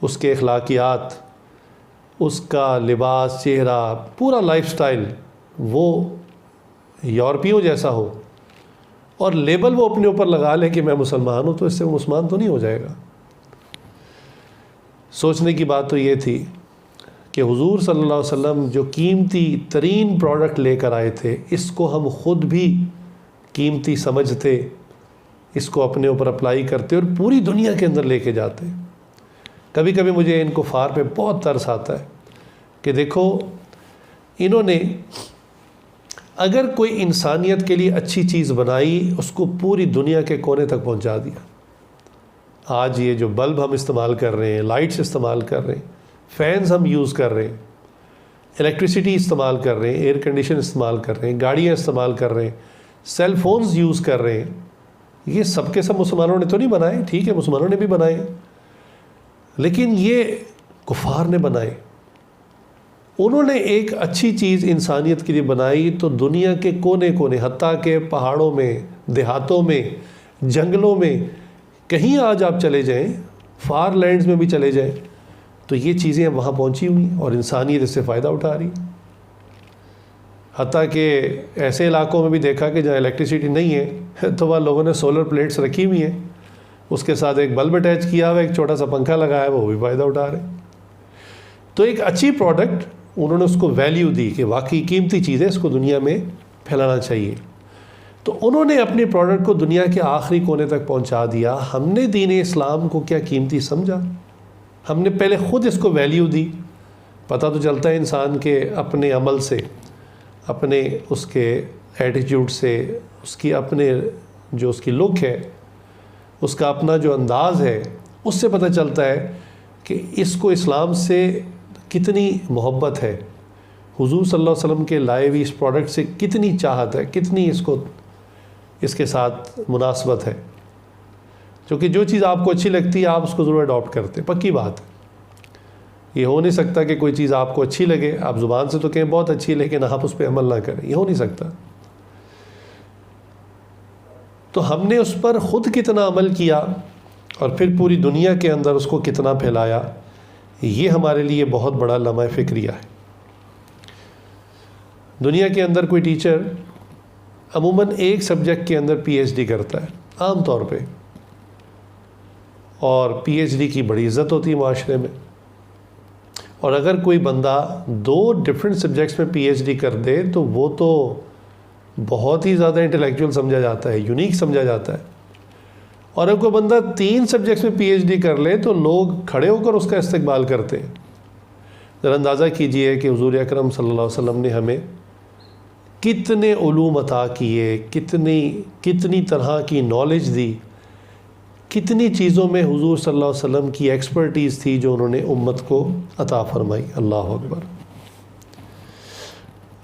اس کے اخلاقیات، اس کا لباس، چہرہ، پورا لائف سٹائل وہ یورپیوں جیسا ہو، اور لیبل وہ اپنے اوپر لگا لے کہ میں مسلمان ہوں، تو اس سے وہ مسلمان تو نہیں ہو جائے گا. سوچنے کی بات تو یہ تھی کہ حضور صلی اللہ علیہ وسلم جو قیمتی ترین پروڈکٹ لے کر آئے تھے، اس کو ہم خود بھی قیمتی سمجھتے، اس کو اپنے اوپر اپلائی کرتے اور پوری دنیا کے اندر لے کے جاتے. کبھی کبھی مجھے ان کفار پہ بہت ترس آتا ہے کہ دیکھو انہوں نے اگر کوئی انسانیت کے لیے اچھی چیز بنائی، اس کو پوری دنیا کے کونے تک پہنچا دیا. آج یہ جو بلب ہم استعمال کر رہے ہیں، لائٹس استعمال کر رہے ہیں، فینز ہم یوز کر رہے ہیں، الیکٹریسٹی استعمال کر رہے ہیں، ایئر کنڈیشن استعمال کر رہے ہیں، گاڑیاں استعمال کر رہے ہیں، سیل فونز یوز کر رہے ہیں، یہ سب کے سب مسلمانوں نے تو نہیں بنائے. ٹھیک ہے، مسلمانوں نے بھی بنائے، لیکن یہ کفار نے بنائے. انہوں نے ایک اچھی چیز انسانیت کے لیے بنائی تو دنیا کے کونے کونے، حتیٰ کہ پہاڑوں میں، دیہاتوں میں، جنگلوں میں، کہیں آج آپ چلے جائیں، فار لینڈز میں بھی چلے جائیں، تو یہ چیزیں وہاں پہنچی ہوئی اور انسانیت اس سے فائدہ اٹھا رہی. حتیٰ کہ ایسے علاقوں میں بھی دیکھا کہ جہاں الیکٹریسٹی نہیں ہے تو وہاں لوگوں نے سولر پلیٹس رکھی ہوئی ہیں، اس کے ساتھ ایک بلب اٹیچ کیا ہوا، ایک چھوٹا سا پنکھا لگایا ہے، وہ بھی فائدہ اٹھا رہے ہیں. تو ایک اچھی پروڈکٹ انہوں نے اس کو ویلیو دی کہ واقعی قیمتی چیز ہے، اس کو دنیا میں پھیلانا چاہیے. تو انہوں نے اپنے پروڈکٹ کو دنیا کے آخری کونے تک پہنچا دیا. ہم نے دین اسلام کو کیا قیمتی سمجھا؟ ہم نے پہلے خود اس کو ویلیو دی. پتہ تو چلتا ہے انسان کے اپنے عمل سے، اپنے اس کے ایٹیٹیوڈ سے، اس کی اپنے جو اس کی لک ہے، اس کا اپنا جو انداز ہے، اس سے پتہ چلتا ہے کہ اس کو اسلام سے کتنی محبت ہے، حضور صلی اللہ علیہ وسلم کے لائے ہوئی اس پروڈکٹ سے کتنی چاہت ہے، کتنی اس کے ساتھ مناسبت ہے. کیونکہ جو چیز آپ کو اچھی لگتی ہے آپ اس کو ضرور اڈاپٹ کرتے، پکی بات ہے. یہ ہو نہیں سکتا کہ کوئی چیز آپ کو اچھی لگے، آپ زبان سے تو کہیں بہت اچھی ہے لیکن آپ اس پہ عمل نہ کریں، یہ ہو نہیں سکتا. تو ہم نے اس پر خود کتنا عمل کیا اور پھر پوری دنیا کے اندر اس کو کتنا پھیلایا، یہ ہمارے لیے بہت بڑا لمحہ فکریہ ہے. دنیا کے اندر کوئی ٹیچر عموماً ایک سبجیکٹ کے اندر پی ایچ ڈی کرتا ہے عام طور پہ، اور پی ایچ ڈی کی بڑی عزت ہوتی ہے معاشرے میں، اور اگر کوئی بندہ 2 ڈفرینٹ سبجیکٹس میں پی ایچ ڈی کر دے تو وہ تو بہت ہی زیادہ انٹلیکچوئل سمجھا جاتا ہے، یونیک سمجھا جاتا ہے. اور اگر کوئی بندہ 3 سبجیکٹس میں پی ایچ ڈی کر لے تو لوگ کھڑے ہو کر اس کا استقبال کرتے ہیں. ذرا اندازہ کیجئے کہ حضور اکرم صلی اللہ علیہ وسلم نے ہمیں کتنے علوم عطا کیے، کتنی طرح کی نالج دی، کتنی چیزوں میں حضور صلی اللہ علیہ وسلم کی ایکسپرٹیز تھی جو انہوں نے امت کو عطا فرمائی. اللہ اکبر.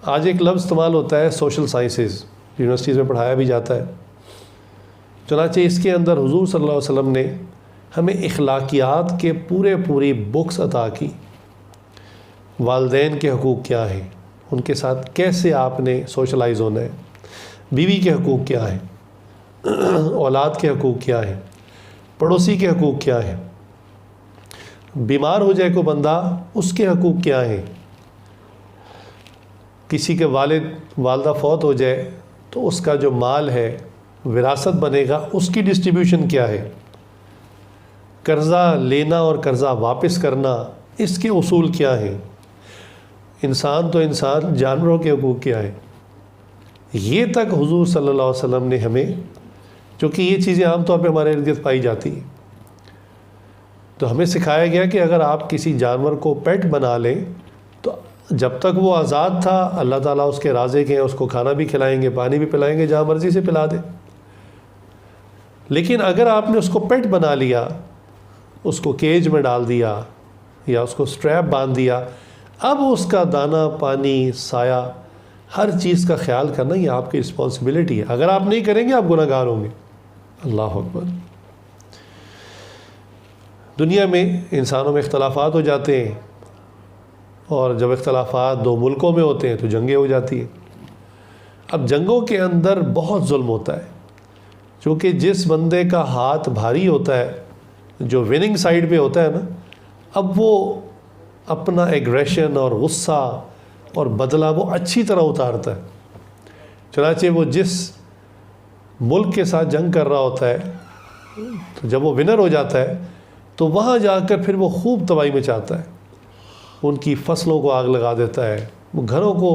آج ایک لفظ استعمال ہوتا ہے سوشل سائنسز، یونیورسٹیز میں پڑھایا بھی جاتا ہے. چنانچہ اس کے اندر حضور صلی اللہ علیہ وسلم نے ہمیں اخلاقیات کے پوری بکس عطا کی. والدین کے حقوق کیا ہیں، ان کے ساتھ کیسے آپ نے سوشلائز ہونا ہے، بیوی کے حقوق کیا ہیں، اولاد کے حقوق کیا ہیں، پڑوسی کے حقوق کیا ہیں، بیمار ہو جائے کوئی بندہ اس کے حقوق کیا ہیں، کسی کے والدہ فوت ہو جائے تو اس کا جو مال ہے وراثت بنے گا اس کی ڈسٹریبیوشن کیا ہے، قرضہ لینا اور قرضہ واپس کرنا اس کے اصول کیا ہیں، انسان تو انسان، جانوروں کے حقوق کیا ہے. یہ تک حضور صلی اللہ علیہ وسلم نے ہمیں، چونکہ یہ چیزیں عام طور پہ ہمارے ارد گرد پائی جاتی ہیں، تو ہمیں سکھایا گیا کہ اگر آپ کسی جانور کو پیٹ بنا لیں تو جب تک وہ آزاد تھا اللہ تعالیٰ اس کے رازق ہیں، اس کو کھانا بھی کھلائیں گے، پانی بھی پلائیں گے، جہاں مرضی سے پلا دیں. لیکن اگر آپ نے اس کو پیٹ بنا لیا، اس کو کیج میں ڈال دیا یا اس کو سٹریپ باندھ دیا، اب اس کا دانہ پانی سایہ ہر چیز کا خیال کرنا یہ آپ کی رسپانسبلٹی ہے. اگر آپ نہیں کریں گے آپ گناہ گار ہوں گے. اللہ اکبر. دنیا میں انسانوں میں اختلافات ہو جاتے ہیں، اور جب اختلافات 2 ملکوں میں ہوتے ہیں تو جنگیں ہو جاتی ہیں. اب جنگوں کے اندر بہت ظلم ہوتا ہے، چونکہ جس بندے کا ہاتھ بھاری ہوتا ہے، جو وننگ سائیڈ پہ ہوتا ہے نا، اب وہ اپنا ایگریشن اور غصہ اور بدلہ وہ اچھی طرح اتارتا ہے. چنانچہ وہ جس ملک کے ساتھ جنگ کر رہا ہوتا ہے تو جب وہ ونر ہو جاتا ہے تو وہاں جا کر پھر وہ خوب تباہی مچاتا ہے، ان کی فصلوں کو آگ لگا دیتا ہے، وہ گھروں کو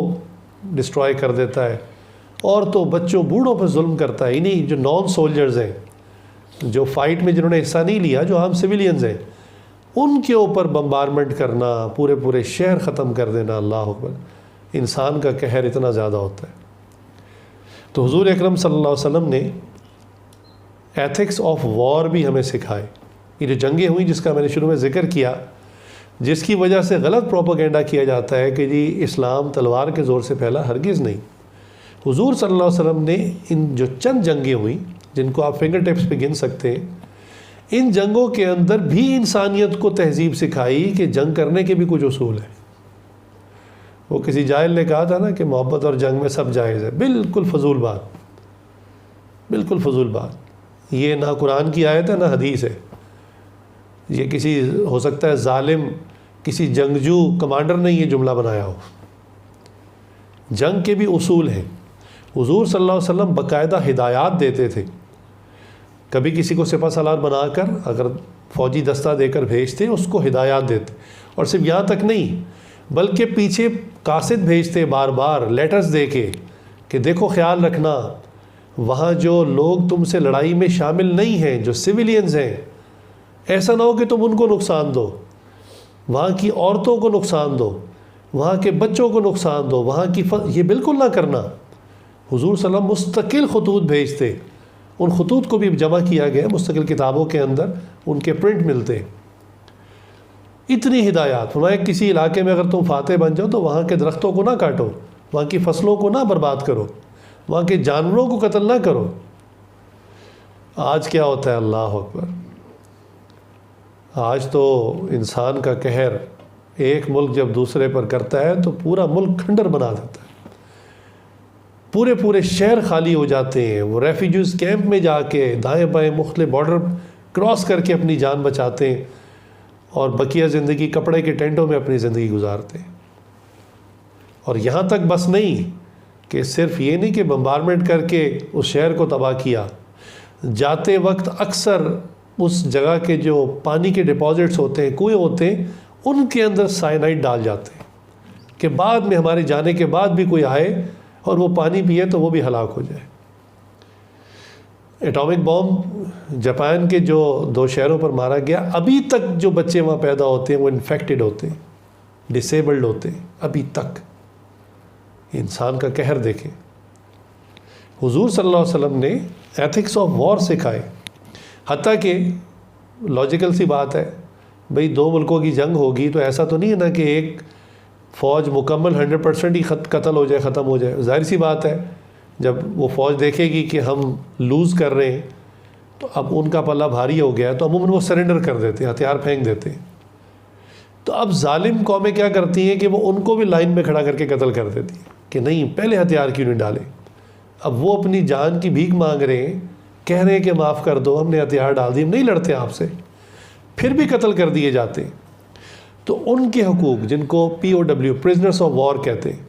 ڈسٹرائے کر دیتا ہے، عورتوں بچوں بوڑھوں پر ظلم کرتا ہے. انہیں جو نان سولجرز ہیں، جو فائٹ میں جنہوں نے حصہ نہیں لیا، جو عام سویلینز ہیں، ان کے اوپر بمبارمنٹ کرنا، پورے شہر ختم کر دینا. اللہ اکبر. انسان کا قہر اتنا زیادہ ہوتا ہے. تو حضور اکرم صلی اللہ علیہ وسلم نے ایتھکس آف وار بھی ہمیں سکھائے. یہ جو جنگیں ہوئیں جس کا میں نے شروع میں ذکر کیا، جس کی وجہ سے غلط پروپیگنڈا کیا جاتا ہے کہ جی اسلام تلوار کے زور سے پھیلا، ہرگز نہیں. حضور صلی اللہ علیہ وسلم نے ان جو چند جنگیں ہوئیں جن کو آپ فنگر ٹپس پہ گن سکتے ہیں، ان جنگوں کے اندر بھی انسانیت کو تہذیب سکھائی کہ جنگ کرنے کے بھی کچھ اصول ہیں. وہ کسی جاہل نے کہا تھا نا کہ محبت اور جنگ میں سب جائز ہے. بالکل فضول بات، بالکل فضول بات. یہ نہ قرآن کی آیت ہے نہ حدیث ہے. یہ کسی ہو سکتا ہے ظالم کسی جنگجو کمانڈر نے یہ جملہ بنایا ہو. جنگ کے بھی اصول ہیں. حضور صلی اللہ علیہ وسلم باقاعدہ ہدایات دیتے تھے. کبھی کسی کو سپہ سالار بنا کر اگر فوجی دستہ دے کر بھیجتے اس کو ہدایات دیتے، اور صرف یہاں تک نہیں بلکہ پیچھے قاصد بھیجتے بار بار لیٹرز دے کے کہ دیکھو خیال رکھنا وہاں جو لوگ تم سے لڑائی میں شامل نہیں ہیں، جو سویلینز ہیں، ایسا نہ ہو کہ تم ان کو نقصان دو، وہاں کی عورتوں کو نقصان دو، وہاں کے بچوں کو نقصان دو، وہاں کی یہ بالکل نہ کرنا. حضور صلی اللہ علیہ وسلم مستقل خطوط بھیجتے. ان خطوط کو بھی جمع کیا گیا مستقل کتابوں کے اندر، ان کے پرنٹ ملتے. اتنی ہدایات. فرمایا کسی علاقے میں اگر تم فاتح بن جاؤ تو وہاں کے درختوں کو نہ کاٹو، وہاں کی فصلوں کو نہ برباد کرو، وہاں کے جانوروں کو قتل نہ کرو. آج کیا ہوتا ہے؟ اللہ اکبر. آج تو انسان کا قہر ایک ملک جب دوسرے پر کرتا ہے تو پورا ملک کھنڈر بنا دیتا ہے. پورے شہر خالی ہو جاتے ہیں. وہ ریفیوجیز کیمپ میں جا کے دائیں بائیں مختلف بارڈر کراس کر کے اپنی جان بچاتے ہیں، اور بقیہ زندگی کپڑے کے ٹینٹوں میں اپنی زندگی گزارتے ہیں. اور یہاں تک بس نہیں کہ صرف یہ نہیں کہ بمبارمنٹ کر کے اس شہر کو تباہ کیا، جاتے وقت اکثر اس جگہ کے جو پانی کے ڈپازٹس ہوتے ہیں، کنویں ہوتے ہیں، ان کے اندر سائنائڈ ڈال جاتے ہیں کہ بعد میں ہمارے جانے کے بعد بھی کوئی آئے اور وہ پانی پیے تو وہ بھی ہلاک ہو جائے۔ ایٹامک بام جاپان کے جو 2 شہروں پر مارا گیا، ابھی تک جو بچے وہاں پیدا ہوتے ہیں وہ انفیکٹڈ ہوتے ہیں، ڈسیبلڈ ہوتے ہیں ابھی تک۔ انسان کا قہر دیکھیں۔ حضور صلی اللہ علیہ وسلم نے ایتھکس آف وار سکھائے، حتیٰ کہ لاجیکل سی بات ہے بھئی 2 ملکوں کی جنگ ہوگی تو ایسا تو نہیں ہے نا کہ ایک فوج مکمل 100% ہی قتل ہو جائے، ختم ہو جائے۔ ظاہر سی بات ہے جب وہ فوج دیکھے گی کہ ہم لوز کر رہے ہیں تو اب ان کا پلہ بھاری ہو گیا ہے تو عموماً وہ سرنڈر کر دیتے ہیں، ہتھیار پھینک دیتے ہیں۔ تو اب ظالم قومیں کیا کرتی ہیں کہ وہ ان کو بھی لائن میں کھڑا کر کے قتل کر دیتی ہیں کہ نہیں پہلے ہتھیار کیوں نہیں ڈالے۔ اب وہ اپنی جان کی بھیک مانگ رہے ہیں، کہہ رہے ہیں کہ معاف کر دو، ہم نے ہتھیار ڈال دی، ہم نہیں لڑتے آپ سے، پھر بھی قتل کر دیے جاتے ہیں۔ تو ان کے حقوق جن کو POW پرزنرس آف وار کہتے ہیں،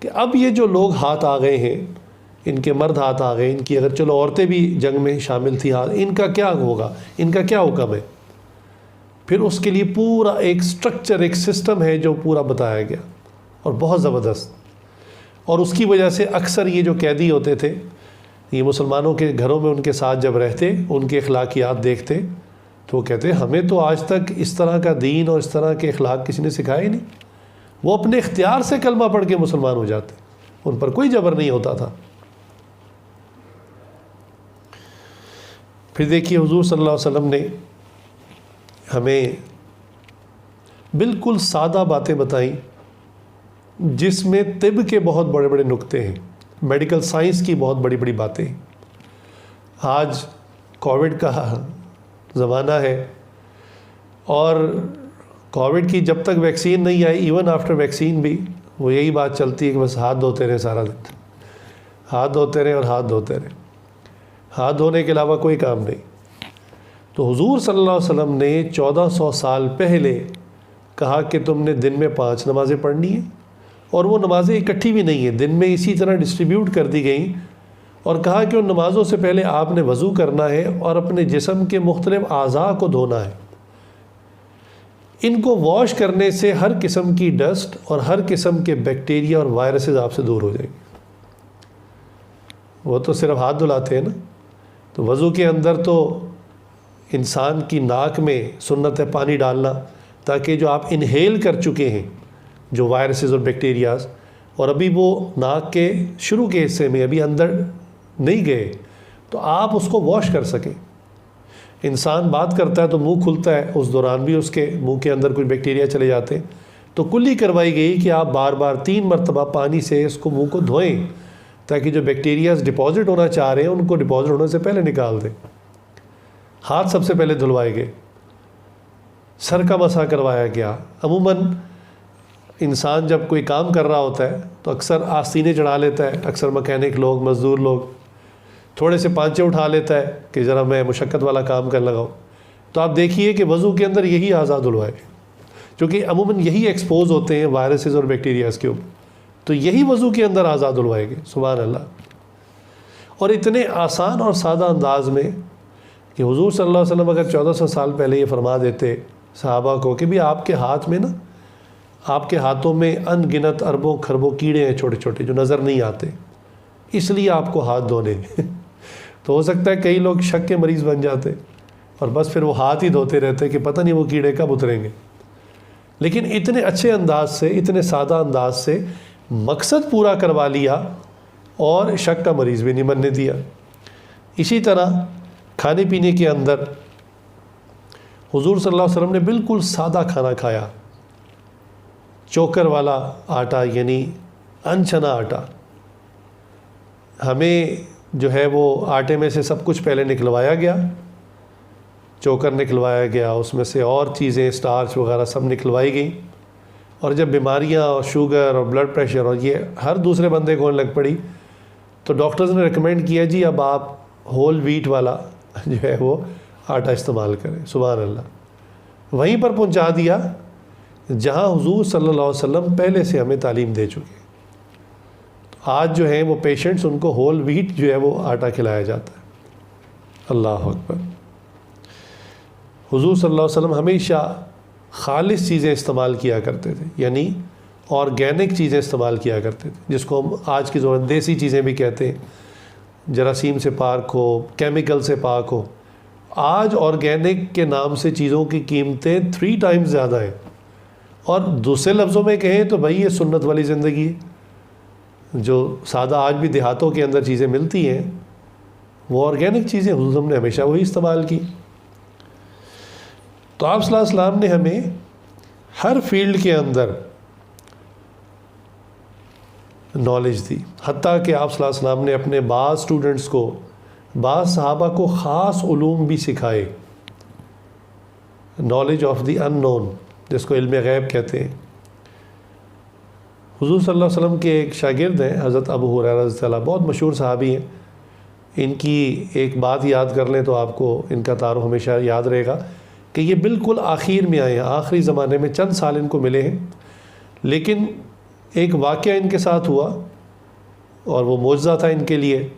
کہ اب یہ جو لوگ ہاتھ آ گئے ہیں، ان کے مرد ہاتھ آ گئے، ان کی اگر چلو عورتیں بھی جنگ میں شامل تھیں، ان کا کیا ہوگا، ان کا کیا حکم ہے؟ پھر اس کے لیے پورا ایک سٹرکچر، ایک سسٹم ہے جو پورا بتایا گیا اور بہت زبردست۔ اور اس کی وجہ سے اکثر یہ جو قیدی ہوتے تھے، یہ مسلمانوں کے گھروں میں ان کے ساتھ جب رہتے، ان کے اخلاقیات دیکھتے تو وہ کہتے ہمیں تو آج تک اس طرح کا دین اور اس طرح کے اخلاق کسی نے سکھائے ہی نہیں۔ وہ اپنے اختیار سے کلمہ پڑھ کے مسلمان ہو جاتے، ان پر کوئی جبر نہیں ہوتا تھا۔ پھر دیکھیے حضور صلی اللہ علیہ وسلم نے ہمیں بالکل سادہ باتیں بتائیں جس میں طب کے بہت بڑے بڑے نکتے ہیں، میڈیکل سائنس کی بہت بڑی بڑی باتیں ہیں۔ آج کووڈ کا زمانہ ہے اور کووڈ کی جب تک ویکسین نہیں آئی، ایون آفٹر ویکسین بھی وہ یہی بات چلتی ہے کہ بس ہاتھ دھوتے رہے سارا دن، ہاتھ دھوتے رہے اور ہاتھ دھوتے رہے، ہاتھ دھونے کے علاوہ کوئی کام نہیں۔ تو حضور صلی اللہ علیہ وسلم نے 1400 سال پہلے کہا کہ تم نے دن میں 5 نمازیں پڑھنی ہیں، اور وہ نمازیں اکٹھی بھی نہیں ہیں، دن میں اسی طرح ڈسٹریبیوٹ کر دی گئیں، اور کہا کہ ان نمازوں سے پہلے آپ نے وضو کرنا ہے اور اپنے جسم کے مختلف اعضاء کو دھونا ہے۔ ان کو واش کرنے سے ہر قسم کی ڈسٹ اور ہر قسم کے بیکٹیریا اور وائرسز آپ سے دور ہو جائیں گے۔ وہ تو صرف ہاتھ دھلاتے ہیں نا، تو وضو کے اندر تو انسان کی ناک میں سنت ہے پانی ڈالنا، تاکہ جو آپ انہیل کر چکے ہیں جو وائرسز اور بیکٹیریاز، اور ابھی وہ ناک کے شروع کے حصے میں ابھی اندر نہیں گئے، تو آپ اس کو واش کر سکیں۔ انسان بات کرتا ہے تو منہ کھلتا ہے، اس دوران بھی اس کے منہ کے اندر کچھ بیکٹیریا چلے جاتے ہیں، تو کلی کروائی گئی کہ آپ بار بار 3 مرتبہ پانی سے اس کو منہ کو دھوئیں، تاکہ جو بیکٹیریاز ڈپازٹ ہونا چاہ رہے ہیں ان کو ڈپازٹ ہونے سے پہلے نکال دیں۔ ہاتھ سب سے پہلے دھلوائے گئے، سر کا مسح کروایا گیا۔ عموماً انسان جب کوئی کام کر رہا ہوتا ہے تو اکثر آستینے چڑھا لیتا ہے، اکثر مکینک لوگ، مزدور لوگ تھوڑے سے پانچے اٹھا لیتا ہے کہ ذرا میں مشقت والا کام کر لگاؤں۔ تو آپ دیکھیے کہ وضو کے اندر یہی اعضاء دھلوائے، کیونکہ عموماً یہی ایکسپوز ہوتے ہیں وائرسز اور بیکٹیریاز کے اوپر، تو یہی وضو کے اندر اعضاء دھلوائے گے۔ سبحان اللہ۔ اور اتنے آسان اور سادہ انداز میں کہ حضور صلی اللہ علیہ وسلم اگر 1400 سال پہلے یہ فرما دیتے صحابہ کو کہ بھی آپ کے ہاتھ میں نا، آپ کے ہاتھوں میں ان گنت اربوں کھربوں کیڑے ہیں چھوٹے چھوٹے جو نظر نہیں آتے، اس لیے آپ کو ہاتھ دھونے تو ہو سکتا ہے کئی لوگ شک کے مریض بن جاتے اور بس پھر وہ ہاتھ ہی دھوتے رہتے کہ پتہ نہیں وہ کیڑے کب اتریں گے۔ لیکن اتنے اچھے انداز سے، اتنے سادہ انداز سے مقصد پورا کروا لیا اور شک کا مریض بھی نہیں بننے دیا۔ اسی طرح کھانے پینے کے اندر حضور صلی اللہ علیہ وسلم نے بالکل سادہ کھانا کھایا، چوکر والا آٹا یعنی انچنا آٹا۔ ہمیں جو ہے وہ آٹے میں سے سب کچھ پہلے نکلوایا گیا، چوکر نکلوایا گیا، اس میں سے اور چیزیں اسٹارچ وغیرہ سب نکلوائی گئیں، اور جب بیماریاں اور شوگر اور بلڈ پریشر اور یہ ہر دوسرے بندے کو لگ پڑی تو ڈاکٹرز نے ریکمینڈ کیا جی اب آپ ہول ویٹ والا جو ہے وہ آٹا استعمال کریں۔ سبحان اللہ۔ وہیں پر پہنچا دیا جہاں حضور صلی اللہ علیہ وسلم پہلے سے ہمیں تعلیم دے چکے۔ آج جو ہیں وہ پیشنٹس ان کو ہول ویٹ جو ہے وہ آٹا کھلایا جاتا ہے۔ اللہ اکبر۔ حضور صلی اللہ علیہ وسلم ہمیشہ خالص چیزیں استعمال کیا کرتے تھے، یعنی آرگینک چیزیں استعمال کیا کرتے تھے، جس کو ہم آج کی زبان دیسی چیزیں بھی کہتے ہیں، جراثیم سے پاک ہو، کیمیکل سے پاک ہو۔ آج آرگینک کے نام سے چیزوں کی قیمتیں 3 ٹائمز زیادہ ہیں، اور دوسرے لفظوں میں کہیں تو بھائی یہ سنت والی زندگی ہے۔ جو سادہ آج بھی دیہاتوں کے اندر چیزیں ملتی ہیں وہ آرگینک چیزیں حضور نے ہمیشہ وہی استعمال کی۔ تو آپ صلی اللہ علیہ وسلم نے ہمیں ہر فیلڈ کے اندر نالج دی، حتیٰ کہ آپ صلی اللہ علیہ وسلم نے اپنے بعض اسٹوڈنٹس کو، بعض صحابہ کو خاص علوم بھی سکھائے، نالج آف دی ان نون، جس کو علم غیب کہتے ہیں۔ حضور صلی اللہ علیہ وسلم کے ایک شاگرد ہیں حضرت ابو ہریرہ رضی اللہ عنہ، بہت مشہور صحابی ہیں۔ ان کی ایک بات یاد کر لیں تو آپ کو ان کا تعارف ہمیشہ یاد رہے گا کہ یہ بالکل آخر میں آئے ہیں، آخری زمانے میں چند سال ان کو ملے ہیں، لیکن ایک واقعہ ان کے ساتھ ہوا اور وہ معجزہ تھا ان کے لیے،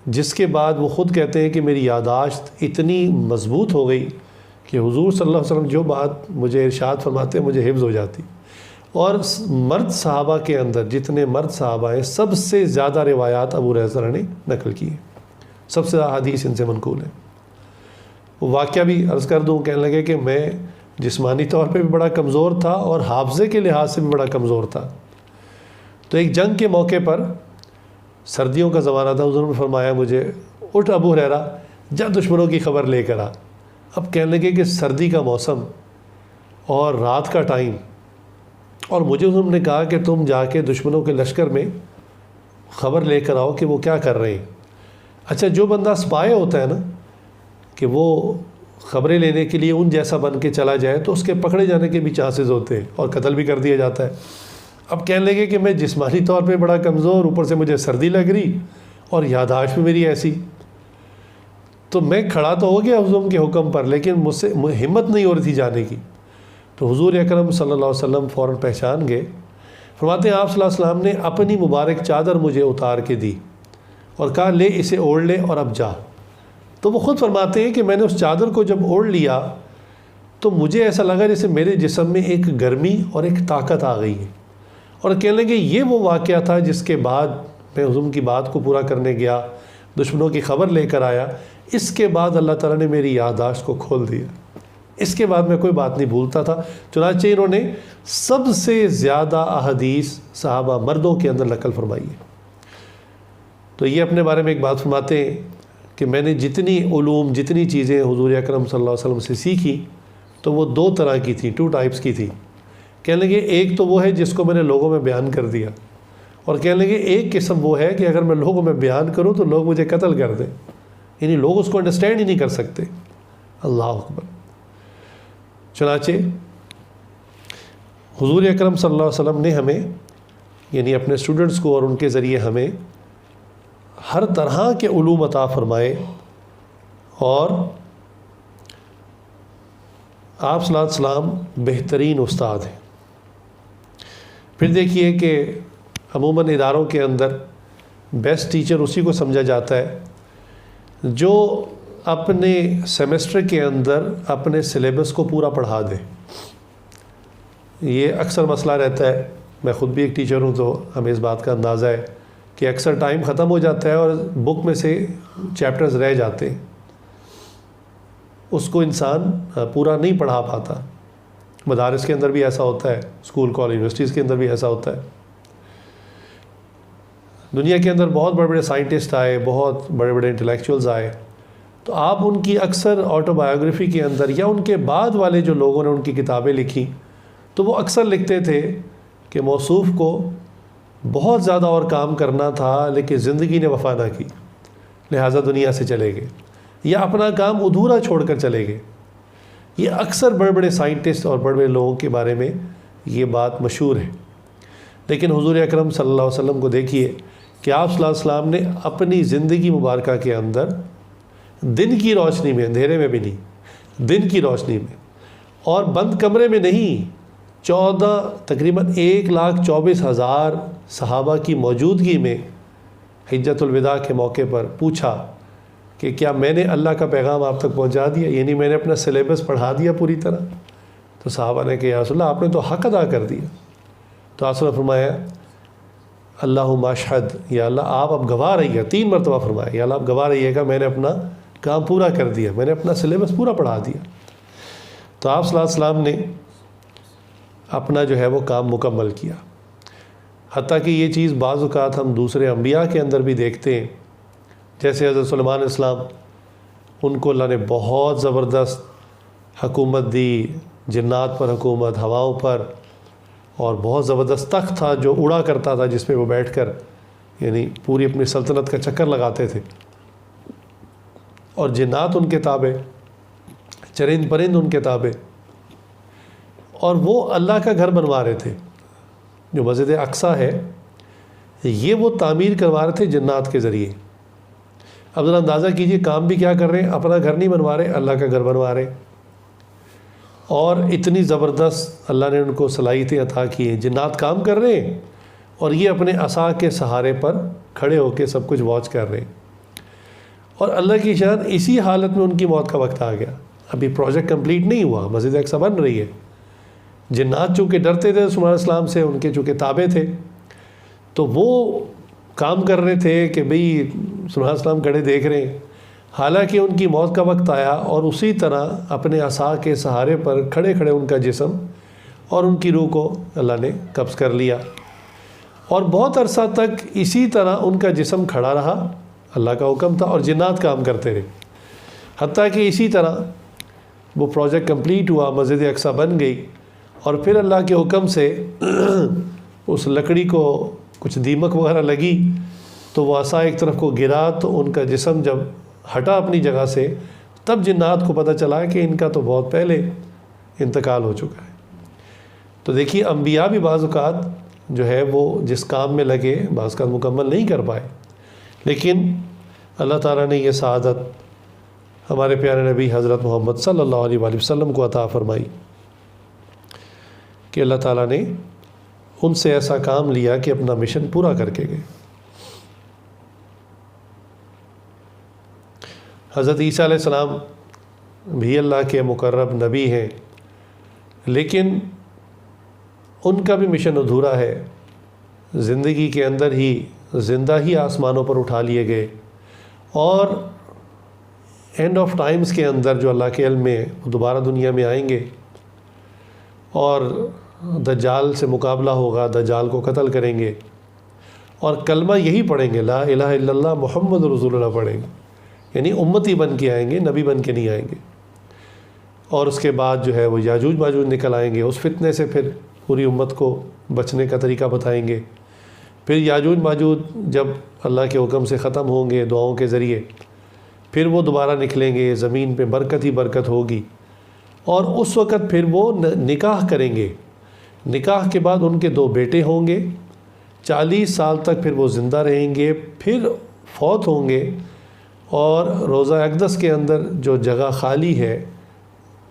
جس کے بعد وہ خود کہتے ہیں کہ میری یادداشت اتنی مضبوط ہو گئی کہ حضور صلی اللہ علیہ وسلم جو بات مجھے ارشاد فرماتے ہیں مجھے حفظ ہو جاتی۔ اور مرد صحابہ کے اندر جتنے مرد صحابہ ہیں سب سے زیادہ روایات ابو ہریرہ نے نقل کی ہیں، سب سے زیادہ حدیث ان سے منقول ہیں۔ وہ واقعہ بھی عرض کر دوں، کہنے لگے کہ میں جسمانی طور پہ بھی بڑا کمزور تھا اور حافظے کے لحاظ سے بھی بڑا کمزور تھا۔ تو ایک جنگ کے موقع پر، سردیوں کا زمانہ تھا، حضور نے فرمایا مجھے اٹھ ابو ہریرہ جا دشمنوں کی خبر لے کر آ۔ اب کہنے لگے کہ سردی کا موسم اور رات کا ٹائم، اور مجھے انہوں نے کہا کہ تم جا کے دشمنوں کے لشکر میں خبر لے کر آؤ کہ وہ کیا کر رہے ہیں۔ اچھا، جو بندہ سپائے ہوتا ہے نا کہ وہ خبریں لینے کے لیے ان جیسا بن کے چلا جائے تو اس کے پکڑے جانے کے بھی چانسز ہوتے ہیں اور قتل بھی کر دیا جاتا ہے۔ اب کہنے لگے کہ میں جسمانی طور پہ بڑا کمزور، اوپر سے مجھے سردی لگ رہی اور یادداشت بھی میری ایسی، تو میں کھڑا تو ہو گیا حضور کے حکم پر، لیکن مجھ سے ہمت نہیں ہو رہی تھی جانے کی۔ تو حضور اکرم صلی اللہ علیہ وسلم فوراً پہچان گئے، فرماتے ہیں آپ صلی اللہ علیہ وسلم نے اپنی مبارک چادر مجھے اتار کے دی اور کہا لے اسے اوڑھ لے اور اب جا۔ تو وہ خود فرماتے ہیں کہ میں نے اس چادر کو جب اوڑھ لیا تو مجھے ایسا لگا جیسے میرے جسم میں ایک گرمی اور ایک طاقت آ گئی ہے، اور کہنے لگے یہ وہ واقعہ تھا جس کے بعد میں حضور کی بات کو پورا کرنے گیا، دشمنوں کی خبر لے کر آیا، اس کے بعد اللہ تعالیٰ نے میری یادداشت کو کھول دیا، اس کے بعد میں کوئی بات نہیں بھولتا تھا۔ چنانچہ انہوں نے سب سے زیادہ احادیث صحابہ مردوں کے اندر نقل فرمائی ہے۔ تو یہ اپنے بارے میں ایک بات فرماتے ہیں کہ میں نے جتنی علوم، جتنی چیزیں حضور اکرم صلی اللہ علیہ وسلم سے سیکھی تو وہ 2 طرح کی تھیں، 2 ٹائپس کی تھیں۔ کہنے لگے ایک تو وہ ہے جس کو میں نے لوگوں میں بیان کر دیا، اور کہنے لگے ایک قسم وہ ہے کہ اگر میں لوگوں میں بیان کروں تو لوگ مجھے قتل کر دیں، یعنی لوگ اس کو انڈرسٹینڈ ہی نہیں کر سکتے۔ اللہ اکبر۔ چنانچہ حضور اکرم صلی اللہ علیہ وسلم نے ہمیں، یعنی اپنے اسٹوڈنٹس کو اور ان کے ذریعے ہمیں ہر طرح کے علوم عطا فرمائے، اور آپ صلی اللہ علیہ وسلم بہترین استاد ہیں۔ پھر دیکھیے کہ عموماً اداروں کے اندر بیسٹ ٹیچر اسی کو سمجھا جاتا ہے جو اپنے سیمسٹر کے اندر اپنے سلیبس کو پورا پڑھا دے۔ یہ اکثر مسئلہ رہتا ہے، میں خود بھی ایک ٹیچر ہوں تو ہمیں اس بات کا اندازہ ہے کہ اکثر ٹائم ختم ہو جاتا ہے اور بک میں سے چیپٹرز رہ جاتے ہیں، اس کو انسان پورا نہیں پڑھا پاتا۔ مدارس کے اندر بھی ایسا ہوتا ہے، اسکول کالج یونیورسٹیز کے اندر بھی ایسا ہوتا ہے۔ دنیا کے اندر بہت بڑے بڑے سائنٹسٹ آئے، بہت بڑے بڑے انٹلیکچوئلز آئے، تو آپ ان کی اکثر آٹو بایوگرافی کے اندر یا ان کے بعد والے جو لوگوں نے ان کی کتابیں لکھی تو وہ اکثر لکھتے تھے کہ موصوف کو بہت زیادہ اور کام کرنا تھا لیکن زندگی نے وفا نہ کی، لہٰذا دنیا سے چلے گئے، یا اپنا کام ادھورا چھوڑ کر چلے گئے۔ یہ اکثر بڑے بڑے سائنٹسٹ اور بڑے بڑے لوگوں کے بارے میں یہ بات مشہور ہے۔ لیکن حضور اکرم صلی اللہ علیہ وسلم کو دیکھیے کہ آپ صلی اللہ علیہ وسلم نے اپنی زندگی مبارکہ کے اندر دن کی روشنی میں، اندھیرے میں بھی نہیں، دن کی روشنی میں اور بند کمرے میں نہیں، تقریباً 1,24,000 صحابہ کی موجودگی میں حجۃ الوداع کے موقع پر پوچھا کہ کیا میں نے اللہ کا پیغام آپ تک پہنچا دیا، یعنی میں نے اپنا سلیبس پڑھا دیا پوری طرح؟ تو تو صحابہ نے کہ یا رسول اللہ آپ نے تو حق ادا کر دیا. تو آپ نے فرمایا اللہم اشہد، یا اللہ آپ اب گواہ رہیے. 3 مرتبہ فرمایا یا اللہ آپ گواہ رہیے گا میں نے اپنا کام پورا کر دیا، میں نے اپنا سلیبس پورا پڑھا دیا. تو آپ صلی اللہ علیہ وسلم نے اپنا جو ہے وہ کام مکمل کیا. حتیٰ کہ یہ چیز بعض اوقات ہم دوسرے انبیاء کے اندر بھی دیکھتے ہیں. جیسے حضرت سلیمان علیہ السلام، ان کو اللہ نے بہت زبردست حکومت دی، جنات پر حکومت، ہواؤں پر، اور بہت زبردست تخت تھا جو اڑا کرتا تھا، جس پہ وہ بیٹھ کر یعنی پوری اپنی سلطنت کا چکر لگاتے تھے. اور جنات ان کے تابع، چرند پرند ان کے تابع، اور وہ اللہ کا گھر بنوا رہے تھے. جو مسجد اقصیٰ ہے یہ وہ تعمیر کروا رہے تھے جنات کے ذریعے. اب ذرا اندازہ کیجئے کام بھی کیا کر رہے ہیں، اپنا گھر نہیں بنوا رہے، اللہ کا گھر بنوا رہے. اور اتنی زبردست اللہ نے ان کو صلاحیتیں عطا کی ہیں. جنات کام کر رہے ہیں اور یہ اپنے عصا کے سہارے پر کھڑے ہو کے سب کچھ واچ کر رہے ہیں. اور اللہ کی شان اسی حالت میں ان کی موت کا وقت آ گیا. ابھی پروجیکٹ کمپلیٹ نہیں ہوا، مسجد اقصیٰ بن رہی ہے. جنات چونکہ ڈرتے تھے سلیمان علیہ السلام سے، ان کے چونکہ تابع تھے، تو وہ کام کر رہے تھے کہ بھئی سلیمان علیہ السلام کھڑے دیکھ رہے ہیں. حالانکہ ان کی موت کا وقت آیا اور اسی طرح اپنے عصا کے سہارے پر کھڑے کھڑے ان کا جسم اور ان کی روح کو اللہ نے قبض کر لیا. اور بہت عرصہ تک اسی طرح ان کا جسم کھڑا رہا، اللہ کا حکم تھا، اور جنات کام کرتے رہے. حتیٰ کہ اسی طرح وہ پروجیکٹ کمپلیٹ ہوا، مسجد اقصیٰ بن گئی. اور پھر اللہ کے حکم سے اس لکڑی کو کچھ دیمک وغیرہ لگی تو وہ عصا ایک طرف کو گرا، تو ان کا جسم جب ہٹا اپنی جگہ سے، تب جنات کو پتہ چلا کہ ان کا تو بہت پہلے انتقال ہو چکا ہے. تو دیکھیے انبیاء بھی بعض اوقات جو ہے وہ جس کام میں لگے بعض اوقات مکمل نہیں کر پائے، لیکن اللہ تعالیٰ نے یہ سعادت ہمارے پیارے نبی حضرت محمد صلی اللہ علیہ وآلہ وسلم کو عطا فرمائی کہ اللہ تعالیٰ نے ان سے ایسا کام لیا کہ اپنا مشن پورا کر کے گئے. حضرت عیسیٰ علیہ السلام بھی اللہ کے مقرب نبی ہیں، لیکن ان کا بھی مشن ادھورا ہے. زندگی کے اندر ہی زندہ ہی آسمانوں پر اٹھا لیے گئے، اور اینڈ آف ٹائمز کے اندر جو اللہ کے علم میں دوبارہ دنیا میں آئیں گے اور دجال سے مقابلہ ہوگا، دجال کو قتل کریں گے، اور کلمہ یہی پڑھیں گے، لا الہ الا اللہ محمد رسول اللہ پڑھیں گے. یعنی امتی بن کے آئیں گے، نبی بن کے نہیں آئیں گے. اور اس کے بعد جو ہے وہ یاجوج ماجوج نکل آئیں گے، اس فتنے سے پھر پوری امت کو بچنے کا طریقہ بتائیں گے. پھر یاجوج ماجوج جب اللہ کے حکم سے ختم ہوں گے دعاؤں کے ذریعے، پھر وہ دوبارہ نکلیں گے، زمین پہ برکت ہی برکت ہوگی. اور اس وقت پھر وہ نکاح کریں گے. نکاح کے بعد ان کے 2 بیٹے ہوں گے، 40 سال تک پھر وہ زندہ رہیں گے، پھر فوت ہوں گے، اور روضہ اقدس کے اندر جو جگہ خالی ہے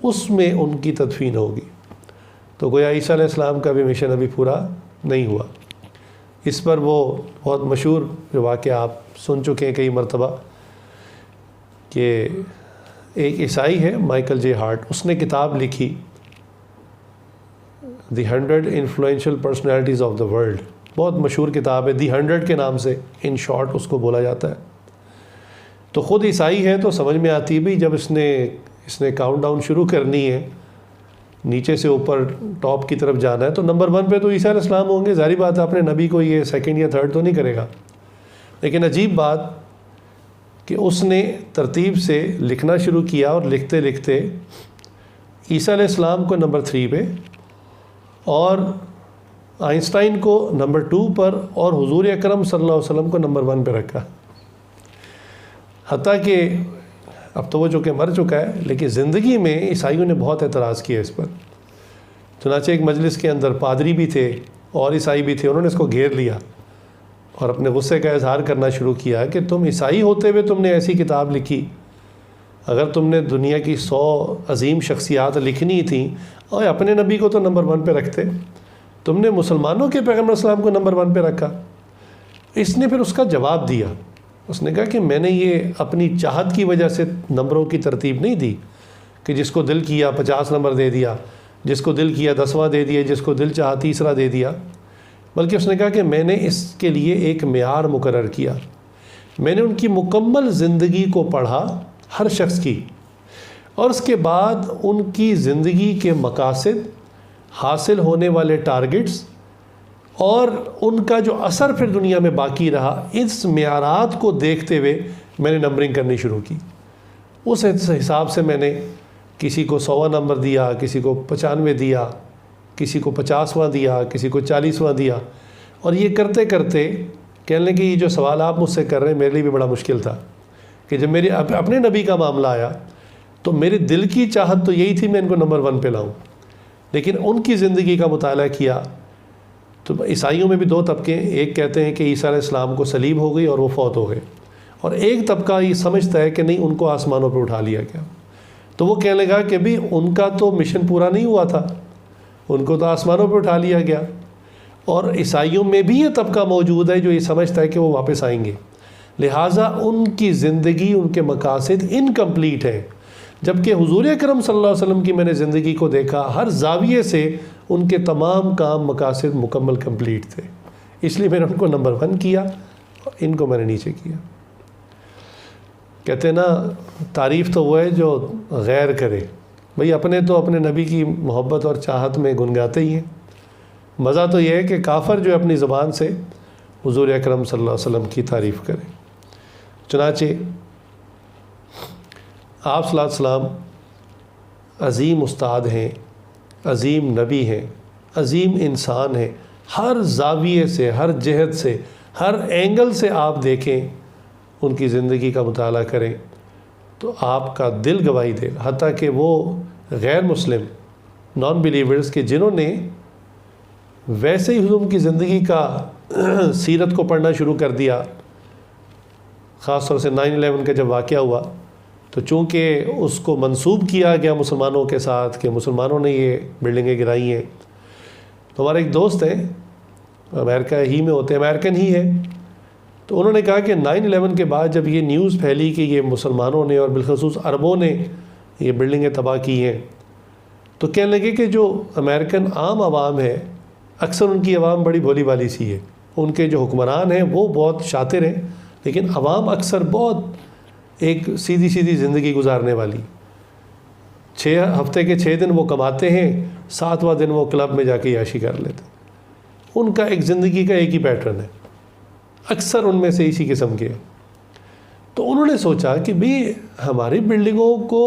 اس میں ان کی تدفین ہوگی. تو گویا عیسیٰ علیہ السلام کا بھی مشن ابھی پورا نہیں ہوا. اس پر وہ بہت مشہور جو واقعہ آپ سن چکے ہیں کئی مرتبہ، کہ ایک عیسائی ہے مائیکل جے ہارٹ، اس نے کتاب لکھی دی 100 influential personalities of the world. بہت مشہور کتاب ہے، دی 100 کے نام سے ان شارٹ اس کو بولا جاتا ہے. تو خود عیسائی ہے تو سمجھ میں آتی ہے بھی جب اس نے کاؤنٹ ڈاؤن شروع کرنی ہے، نیچے سے اوپر ٹاپ کی طرف جانا ہے، تو نمبر 1 پہ تو عیسیٰ علیہ السلام ہوں گے. ظاہری بات ہے اپنے نبی کو یہ 2nd یا 3rd تو نہیں کرے گا. لیکن عجیب بات کہ اس نے ترتیب سے لکھنا شروع کیا، اور لکھتے لکھتے عیسیٰ علیہ السلام کو نمبر 3 پہ، اور آئنسٹائن کو نمبر 2 پر، اور حضور اکرم صلی اللہ علیہ وسلم کو نمبر 1 پہ رکھا. حتیٰ کہ اب تو وہ چونکہ مر چکا ہے، لیکن زندگی میں عیسائیوں نے بہت اعتراض کیا اس پر. چنانچہ ایک مجلس کے اندر پادری بھی تھے اور عیسائی بھی تھے، انہوں نے اس کو گھیر لیا اور اپنے غصے کا اظہار کرنا شروع کیا کہ تم عیسائی ہوتے ہوئے تم نے ایسی کتاب لکھی. اگر تم نے دنیا کی 100 عظیم شخصیات لکھنی تھیں اور اپنے نبی کو تو نمبر 1 پہ رکھتے، تم نے مسلمانوں کے پیغمبر اسلام کو نمبر 1 پہ رکھا. اس نے پھر اس کا جواب دیا. اس نے کہا کہ میں نے یہ اپنی چاہت کی وجہ سے نمبروں کی ترتیب نہیں دی کہ جس کو دل کیا 50 نمبر دے دیا، جس کو دل کیا 10واں دے دیا، جس کو دل چاہا تیسرا دے دیا، بلکہ اس نے کہا کہ میں نے اس کے لیے ایک معیار مقرر کیا، میں نے ان کی مکمل زندگی کو پڑھا، ہر شخص کی، اور اس کے بعد ان کی زندگی کے مقاصد، حاصل ہونے والے ٹارگٹس اور ان کا جو اثر پھر دنیا میں باقی رہا، اس معیارات کو دیکھتے ہوئے میں نے نمبرنگ کرنی شروع کی۔ اس حساب سے میں نے کسی کو 100واں نمبر دیا، کسی کو 95 دیا، کسی کو 50واں دیا، کسی کو 40واں دیا، اور یہ کرتے کرتے کہنے لگے یہ جو سوال آپ مجھ سے کر رہے ہیں میرے لیے بھی بڑا مشکل تھا، کہ جب میرے اپنے نبی کا معاملہ آیا تو میرے دل کی چاہت تو یہی تھی میں ان کو نمبر 1 پہ لاؤں، لیکن ان کی زندگی کا مطالعہ کیا تو عیسائیوں میں بھی 2 طبقے، ایک کہتے ہیں کہ عیسیٰ علیہ السلام کو صلیب ہو گئی اور وہ فوت ہو گئے، اور ایک طبقہ یہ سمجھتا ہے کہ نہیں ان کو آسمانوں پہ اٹھا لیا گیا۔ تو وہ کہنے لگا کہ بھی ان کا تو مشن پورا نہیں ہوا تھا، ان کو تو آسمانوں پہ اٹھا لیا گیا، اور عیسائیوں میں بھی یہ طبقہ موجود ہے جو یہ سمجھتا ہے کہ وہ واپس آئیں گے، لہٰذا ان کی زندگی، ان کے مقاصد انکمپلیٹ ہیں، جبکہ حضور اکرم صلی اللہ علیہ وسلم کی میں نے زندگی کو دیکھا، ہر زاویے سے ان کے تمام کام مقاصد مکمل کمپلیٹ تھے، اس لیے میں نے ان کو نمبر 1 کیا اور ان کو میں نے نیچے کیا۔ کہتے ہیں نا تعریف تو وہ ہے جو غیر کرے، بھئی اپنے تو اپنے نبی کی محبت اور چاہت میں گنگاتے ہی ہیں، مزہ تو یہ ہے کہ کافر جو اپنی زبان سے حضور اکرم صلی اللہ علیہ وسلم کی تعریف کرے۔ چنانچہ آپ صلی اللہ علیہ وسلم عظیم استاد ہیں، عظیم نبی ہیں، عظیم انسان ہیں، ہر زاویے سے، ہر جہت سے، ہر اینگل سے آپ دیکھیں، ان کی زندگی کا مطالعہ کریں تو آپ کا دل گواہی دے گا، حتیٰ کہ وہ غیر مسلم نان بلیورز کے جنہوں نے ویسے ہی حضور کی زندگی کا سیرت کو پڑھنا شروع کر دیا، خاص طور سے 9/11 کا جب واقعہ ہوا تو چونکہ اس کو منسوب کیا گیا مسلمانوں کے ساتھ کہ مسلمانوں نے یہ بلڈنگیں گرائی ہیں، تو ہمارے ایک دوست ہیں امریکہ ہی میں ہوتے ہیں، امریکن ہی ہیں، تو انہوں نے کہا کہ 9/11 کے بعد جب یہ نیوز پھیلی کہ یہ مسلمانوں نے اور بالخصوص عربوں نے یہ بلڈنگیں تباہ کی ہیں، تو کہنے لگے کہ جو امریکن عام عوام ہے، اکثر ان کی عوام بڑی بھولی بھالی سی ہے، ان کے جو حکمران ہیں وہ بہت شاطر ہیں، لیکن عوام اکثر بہت ایک سیدھی سیدھی زندگی گزارنے والی، 6 ہفتے کے 6 دن وہ کماتے ہیں، 7واں دن وہ کلب میں جا کے عیاشی کر لیتے ہیں، ان کا ایک زندگی کا ایک ہی پیٹرن ہے، اکثر ان میں سے اسی قسم کے۔ تو انہوں نے سوچا کہ بھی ہماری بلڈنگوں کو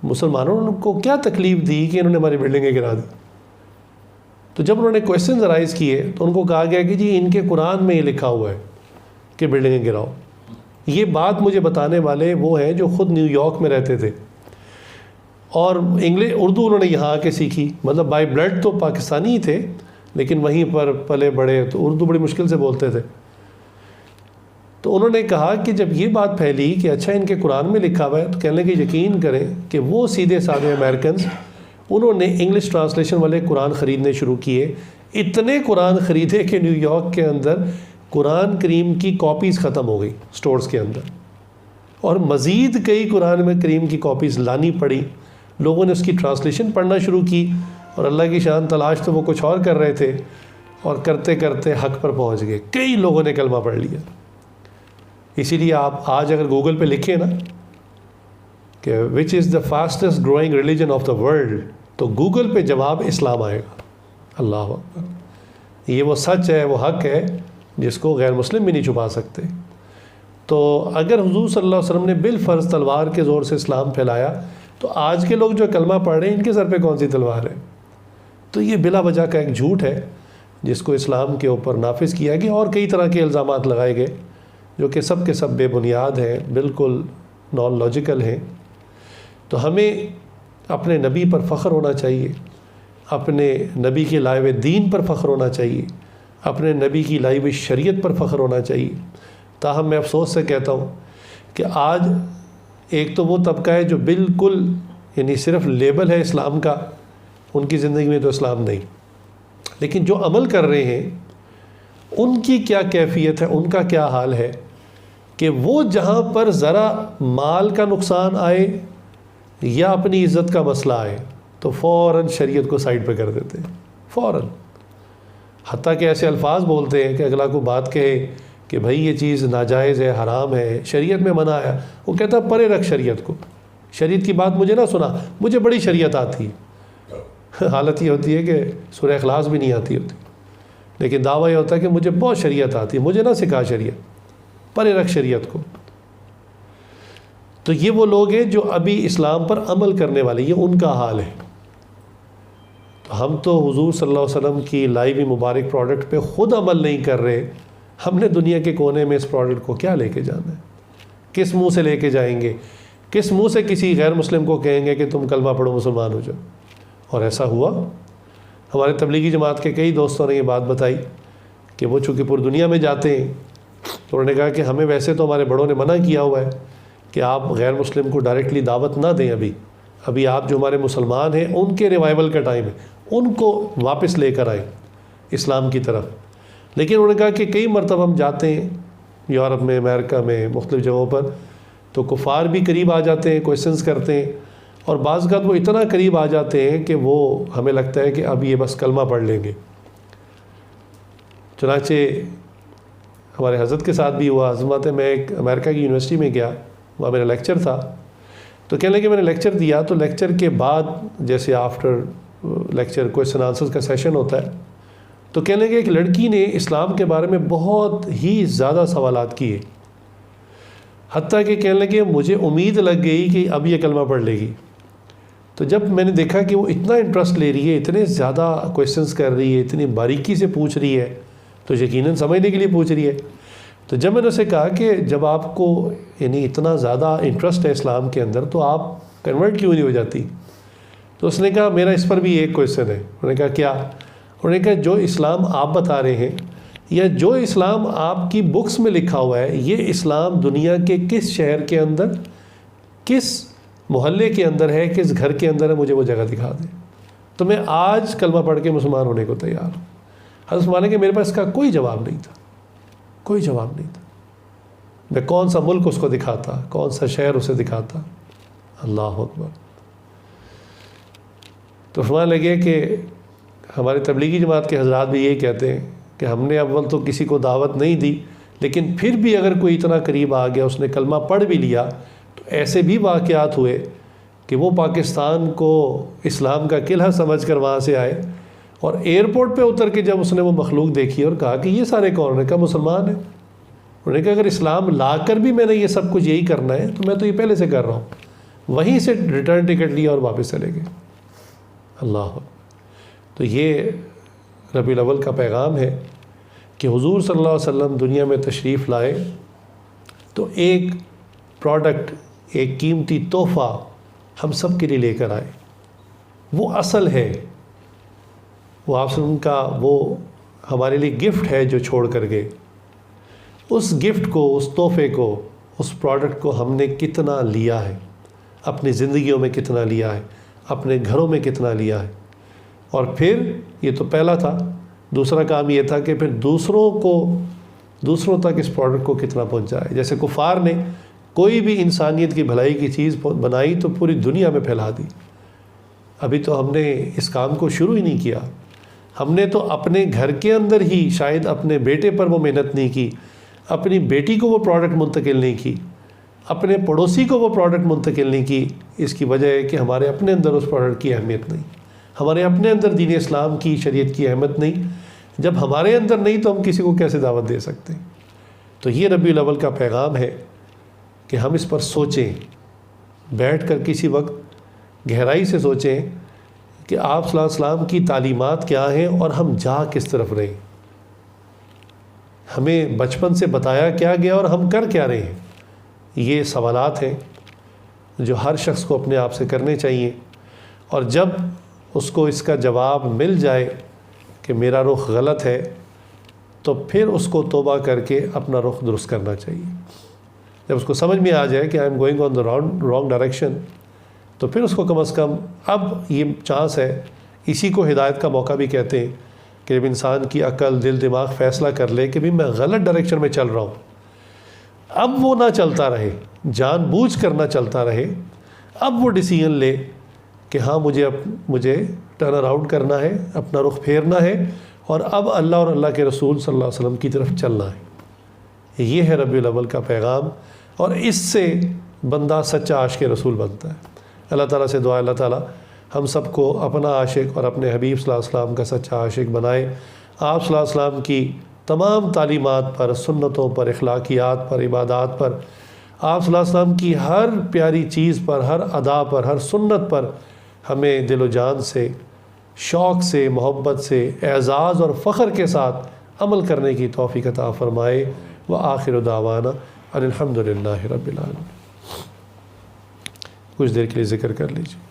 مسلمانوں کو کیا تکلیف دی کہ انہوں نے ہماری بلڈنگیں گرا دی۔ تو جب انہوں نے کویسچنز رائز کیے تو ان کو کہا گیا کہ جی ان کے قرآن میں یہ لکھا ہوا ہے کہ بلڈنگیں گراؤ۔ یہ بات مجھے بتانے والے وہ ہیں جو خود نیو یارک میں رہتے تھے، اور اردو انہوں نے یہاں آ کے سیکھی، مطلب بائی بلڈ تو پاکستانی ہی تھے لیکن وہیں پر پلے بڑے، تو اردو بڑی مشکل سے بولتے تھے۔ تو انہوں نے کہا کہ جب یہ بات پھیلی کہ اچھا ان کے قرآن میں لکھا ہوا ہے، تو کہنے کہ یقین کریں کہ وہ سیدھے سادھے امریکنز، انہوں نے انگلش ٹرانسلیشن والے قرآن خریدنے شروع کیے، اتنے قرآن خریدے کہ نیو یارک کے اندر قرآن کریم کی کاپیز ختم ہو گئی سٹورز کے اندر، اور مزید کئی قرآن میں کریم کی کاپیز لانی پڑی، لوگوں نے اس کی ٹرانسلیشن پڑھنا شروع کی، اور اللہ کی شان تلاش تو وہ کچھ اور کر رہے تھے، اور کرتے کرتے حق پر پہنچ گئے، کئی لوگوں نے کلمہ پڑھ لیا۔ اسی لیے آپ آج اگر گوگل پہ لکھیں نا کہ which is the fastest growing religion of the world, تو گوگل پہ جواب اسلام آئے گا۔ اللہ اکبر، یہ وہ سچ ہے، وہ حق ہے جس کو غیر مسلم بھی نہیں چھپا سکتے۔ تو اگر حضور صلی اللہ علیہ وسلم نے بالفرض تلوار کے زور سے اسلام پھیلایا، تو آج کے لوگ جو کلمہ پڑھ رہے ہیں ان کے سر پہ کون سی تلوار ہے؟ تو یہ بلا وجہ کا ایک جھوٹ ہے جس کو اسلام کے اوپر نافذ کیا گیا، اور کئی طرح کے الزامات لگائے گئے جو کہ سب کے سب بے بنیاد ہیں، بالکل نان لاجیکل ہیں۔ تو ہمیں اپنے نبی پر فخر ہونا چاہیے، اپنے نبی کے لائے ہوئے دین پر فخر ہونا چاہیے، اپنے نبی کی لائی ہوئی شریعت پر فخر ہونا چاہیے۔ تاہم میں افسوس سے کہتا ہوں کہ آج ایک تو وہ طبقہ ہے جو بالکل یعنی صرف لیبل ہے اسلام کا، ان کی زندگی میں تو اسلام نہیں، لیکن جو عمل کر رہے ہیں ان کی کیا کیفیت ہے، ان کا کیا حال ہے کہ وہ جہاں پر ذرا مال کا نقصان آئے یا اپنی عزت کا مسئلہ آئے، تو فوراً شریعت کو سائڈ پہ کر دیتے ہیں، فوراً. حتیٰ کہ ایسے الفاظ بولتے ہیں کہ اگلا کو بات کہے کہ بھائی یہ چیز ناجائز ہے، حرام ہے، شریعت میں منع ہے، وہ کہتا ہے پرے رکھ شریعت کو، شریعت کی بات مجھے نہ سنا، مجھے بڑی شریعت آتی ہے. حالت یہ ہوتی ہے کہ سورہ اخلاص بھی نہیں آتی ہوتی، لیکن دعویٰ یہ ہوتا ہے کہ مجھے بہت شریعت آتی ہے، مجھے نہ سکھا شریعت، پرے رکھ شریعت کو. تو یہ وہ لوگ ہیں جو ابھی اسلام پر عمل کرنے والے، یہ ان کا حال ہے. تو ہم تو حضور صلی اللہ علیہ وسلم کی لائی ہوئی مبارک پروڈکٹ پہ خود عمل نہیں کر رہے، ہم نے دنیا کے کونے میں اس پروڈکٹ کو کیا لے کے جانا ہے؟ کس منہ سے لے کے جائیں گے؟ کس منہ سے کسی غیر مسلم کو کہیں گے کہ تم کلمہ پڑھو مسلمان ہو جاؤ؟ اور ایسا ہوا. ہمارے تبلیغی جماعت کے کئی دوستوں نے یہ بات بتائی کہ وہ چونکہ پوری دنیا میں جاتے ہیں تو انہوں نے کہا کہ ہمیں ویسے تو ہمارے بڑوں نے منع کیا ہوا ہے کہ آپ غیر مسلم کو ڈائریکٹلی دعوت نہ دیں، ابھی آپ جو ہمارے مسلمان ہیں ان کے ریوائول کا ٹائم ہے، ان کو واپس لے کر آئیں اسلام کی طرف. لیکن انہوں نے کہا کہ کئی مرتبہ ہم جاتے ہیں یورپ میں، امریکہ میں، مختلف جگہوں پر، تو کفار بھی قریب آ جاتے ہیں، کوئسچنس کرتے ہیں، اور بعض اوقات وہ اتنا قریب آ جاتے ہیں کہ وہ ہمیں لگتا ہے کہ اب یہ بس کلمہ پڑھ لیں گے. چنانچہ ہمارے حضرت کے ساتھ بھی ہوا. حضرت میں ایک امریکہ کی یونیورسٹی میں گیا، وہاں میرا لیکچر تھا، تو کہنے لگے میں نے لیکچر دیا، تو لیکچر کے بعد جیسے آفٹر لیکچر کوئسچن آنسرز کا سیشن ہوتا ہے، تو کہنے لگے ایک لڑکی نے اسلام کے بارے میں بہت ہی زیادہ سوالات کیے، حتیٰ کہ کہنے لگے مجھے امید لگ گئی کہ اب یہ کلمہ پڑھ لے گی. تو جب میں نے دیکھا کہ وہ اتنا انٹرسٹ لے رہی ہے، اتنے زیادہ کوئسچنس کر رہی ہے، اتنی باریکی سے پوچھ رہی ہے، تو یقیناً سمجھنے کے لیے پوچھ رہی ہے. تو جب میں نے اسے کہا کہ جب آپ کو یعنی اتنا زیادہ انٹرسٹ ہے اسلام کے اندر تو آپ کنورٹ کیوں نہیں ہو جاتی؟ تو اس نے کہا میرا اس پر بھی ایک کوئسچن ہے. انہوں نے کہا کیا؟ انہوں نے کہا جو اسلام آپ بتا رہے ہیں یا جو اسلام آپ کی بکس میں لکھا ہوا ہے، یہ اسلام دنیا کے کس شہر کے اندر، کس محلے کے اندر ہے، کس گھر کے اندر ہے، مجھے وہ جگہ دکھا دیں تو میں آج کلمہ پڑھ کے مسلمان ہونے کو تیار ہوں. حضرت مانے کہ میرے پاس اس کا کوئی جواب نہیں تھا، کوئی جواب نہیں تھا. میں کون سا ملک اس کو دکھاتا، کون سا شہر اسے دکھاتا. اللہ اکبر. تو فرمانے لگے کہ ہمارے تبلیغی جماعت کے حضرات بھی یہی کہتے ہیں کہ ہم نے اول تو کسی کو دعوت نہیں دی، لیکن پھر بھی اگر کوئی اتنا قریب آ گیا، اس نے کلمہ پڑھ بھی لیا، تو ایسے بھی واقعات ہوئے کہ وہ پاکستان کو اسلام کا قلعہ سمجھ کر وہاں سے آئے، اور ایئرپورٹ پہ اتر کے جب اس نے وہ مخلوق دیکھی اور کہا کہ یہ سارے کون؟ نے کہا مسلمان ہیں. انہوں نے کہا اگر اسلام لا کر بھی میں نے یہ سب کچھ یہی کرنا ہے تو میں تو یہ پہلے سے کر رہا ہوں. وہیں سے ریٹرن ٹکٹ لیا اور واپس چلے گئے. اللہ. تو یہ ربیع الاول کا پیغام ہے کہ حضور صلی اللہ علیہ وسلم دنیا میں تشریف لائے تو ایک پروڈکٹ، ایک قیمتی تحفہ ہم سب کے لیے لے کر آئے. وہ اصل ہے، وہ آپ سے ان کا وہ ہمارے لیے گفٹ ہے جو چھوڑ کر گئے. اس گفٹ کو، اس تحفے کو، اس پروڈکٹ کو ہم نے کتنا لیا ہے، اپنی زندگیوں میں کتنا لیا ہے، اپنے گھروں میں کتنا لیا ہے. اور پھر یہ تو پہلا تھا. دوسرا کام یہ تھا کہ پھر دوسروں تک اس پروڈکٹ کو کتنا پہنچائے. جیسے کفار نے کوئی بھی انسانیت کی بھلائی کی چیز بنائی تو پوری دنیا میں پھیلا دی. ابھی تو ہم نے اس کام کو شروع ہی نہیں کیا. ہم نے تو اپنے گھر کے اندر ہی شاید اپنے بیٹے پر وہ محنت نہیں کی، اپنی بیٹی کو وہ پروڈکٹ منتقل نہیں کی، اپنے پڑوسی کو وہ پروڈکٹ منتقل نہیں کی. اس کی وجہ ہے کہ ہمارے اپنے اندر اس پروڈکٹ کی اہمیت نہیں، ہمارے اپنے اندر دین اسلام کی، شریعت کی اہمیت نہیں. جب ہمارے اندر نہیں تو ہم کسی کو کیسے دعوت دے سکتے؟ تو یہ ربیع الاول کا پیغام ہے کہ ہم اس پر سوچیں، بیٹھ کر کسی وقت گہرائی سے سوچیں کہ آپ صلی اللہ علیہ وسلم کی تعلیمات کیا ہیں اور ہم جا کس طرف رہے ہیں. ہمیں بچپن سے بتایا کیا گیا اور ہم کر کیا رہے ہیں. یہ سوالات ہیں جو ہر شخص کو اپنے آپ سے کرنے چاہیے. اور جب اس کو اس کا جواب مل جائے کہ میرا رخ غلط ہے تو پھر اس کو توبہ کر کے اپنا رخ درست کرنا چاہیے. جب اس کو سمجھ میں آ جائے کہ I am going on the wrong direction تو پھر اس کو کم از کم اب یہ چانس ہے. اسی کو ہدایت کا موقع بھی کہتے ہیں کہ جب انسان کی عقل، دل، دماغ فیصلہ کر لے کہ بھی میں غلط ڈائریکشن میں چل رہا ہوں، اب وہ نہ چلتا رہے، جان بوجھ کر نہ چلتا رہے، اب وہ ڈیسیژن لے کہ ہاں مجھے ٹرن اراؤنڈ کرنا ہے، اپنا رخ پھیرنا ہے، اور اب اللہ اور اللہ کے رسول صلی اللہ علیہ وسلم کی طرف چلنا ہے۔ یہ ہے ربیع الاول کا پیغام، اور اس سے بندہ سچا عاشق رسول بنتا ہے۔ اللہ تعالیٰ سے دعا، اللہ تعالیٰ ہم سب کو اپنا عاشق اور اپنے حبیب صلی اللہ علیہ وسلم کا سچا عاشق بنائے۔ آپ صلی اللہ علیہ وسلم کی تمام تعلیمات پر، سنتوں پر، اخلاقیات پر، عبادات پر، آپ صلی اللہ علیہ وسلم کی ہر پیاری چیز پر، ہر ادا پر، ہر سنت پر ہمیں دل و جان سے، شوق سے، محبت سے، اعزاز اور فخر کے ساتھ عمل کرنے کی توفیق عطا فرمائے۔ وآخر دعوانا ان الحمد للہ رب العالمین۔ کچھ دیر کے لیے ذکر کر لیجیے۔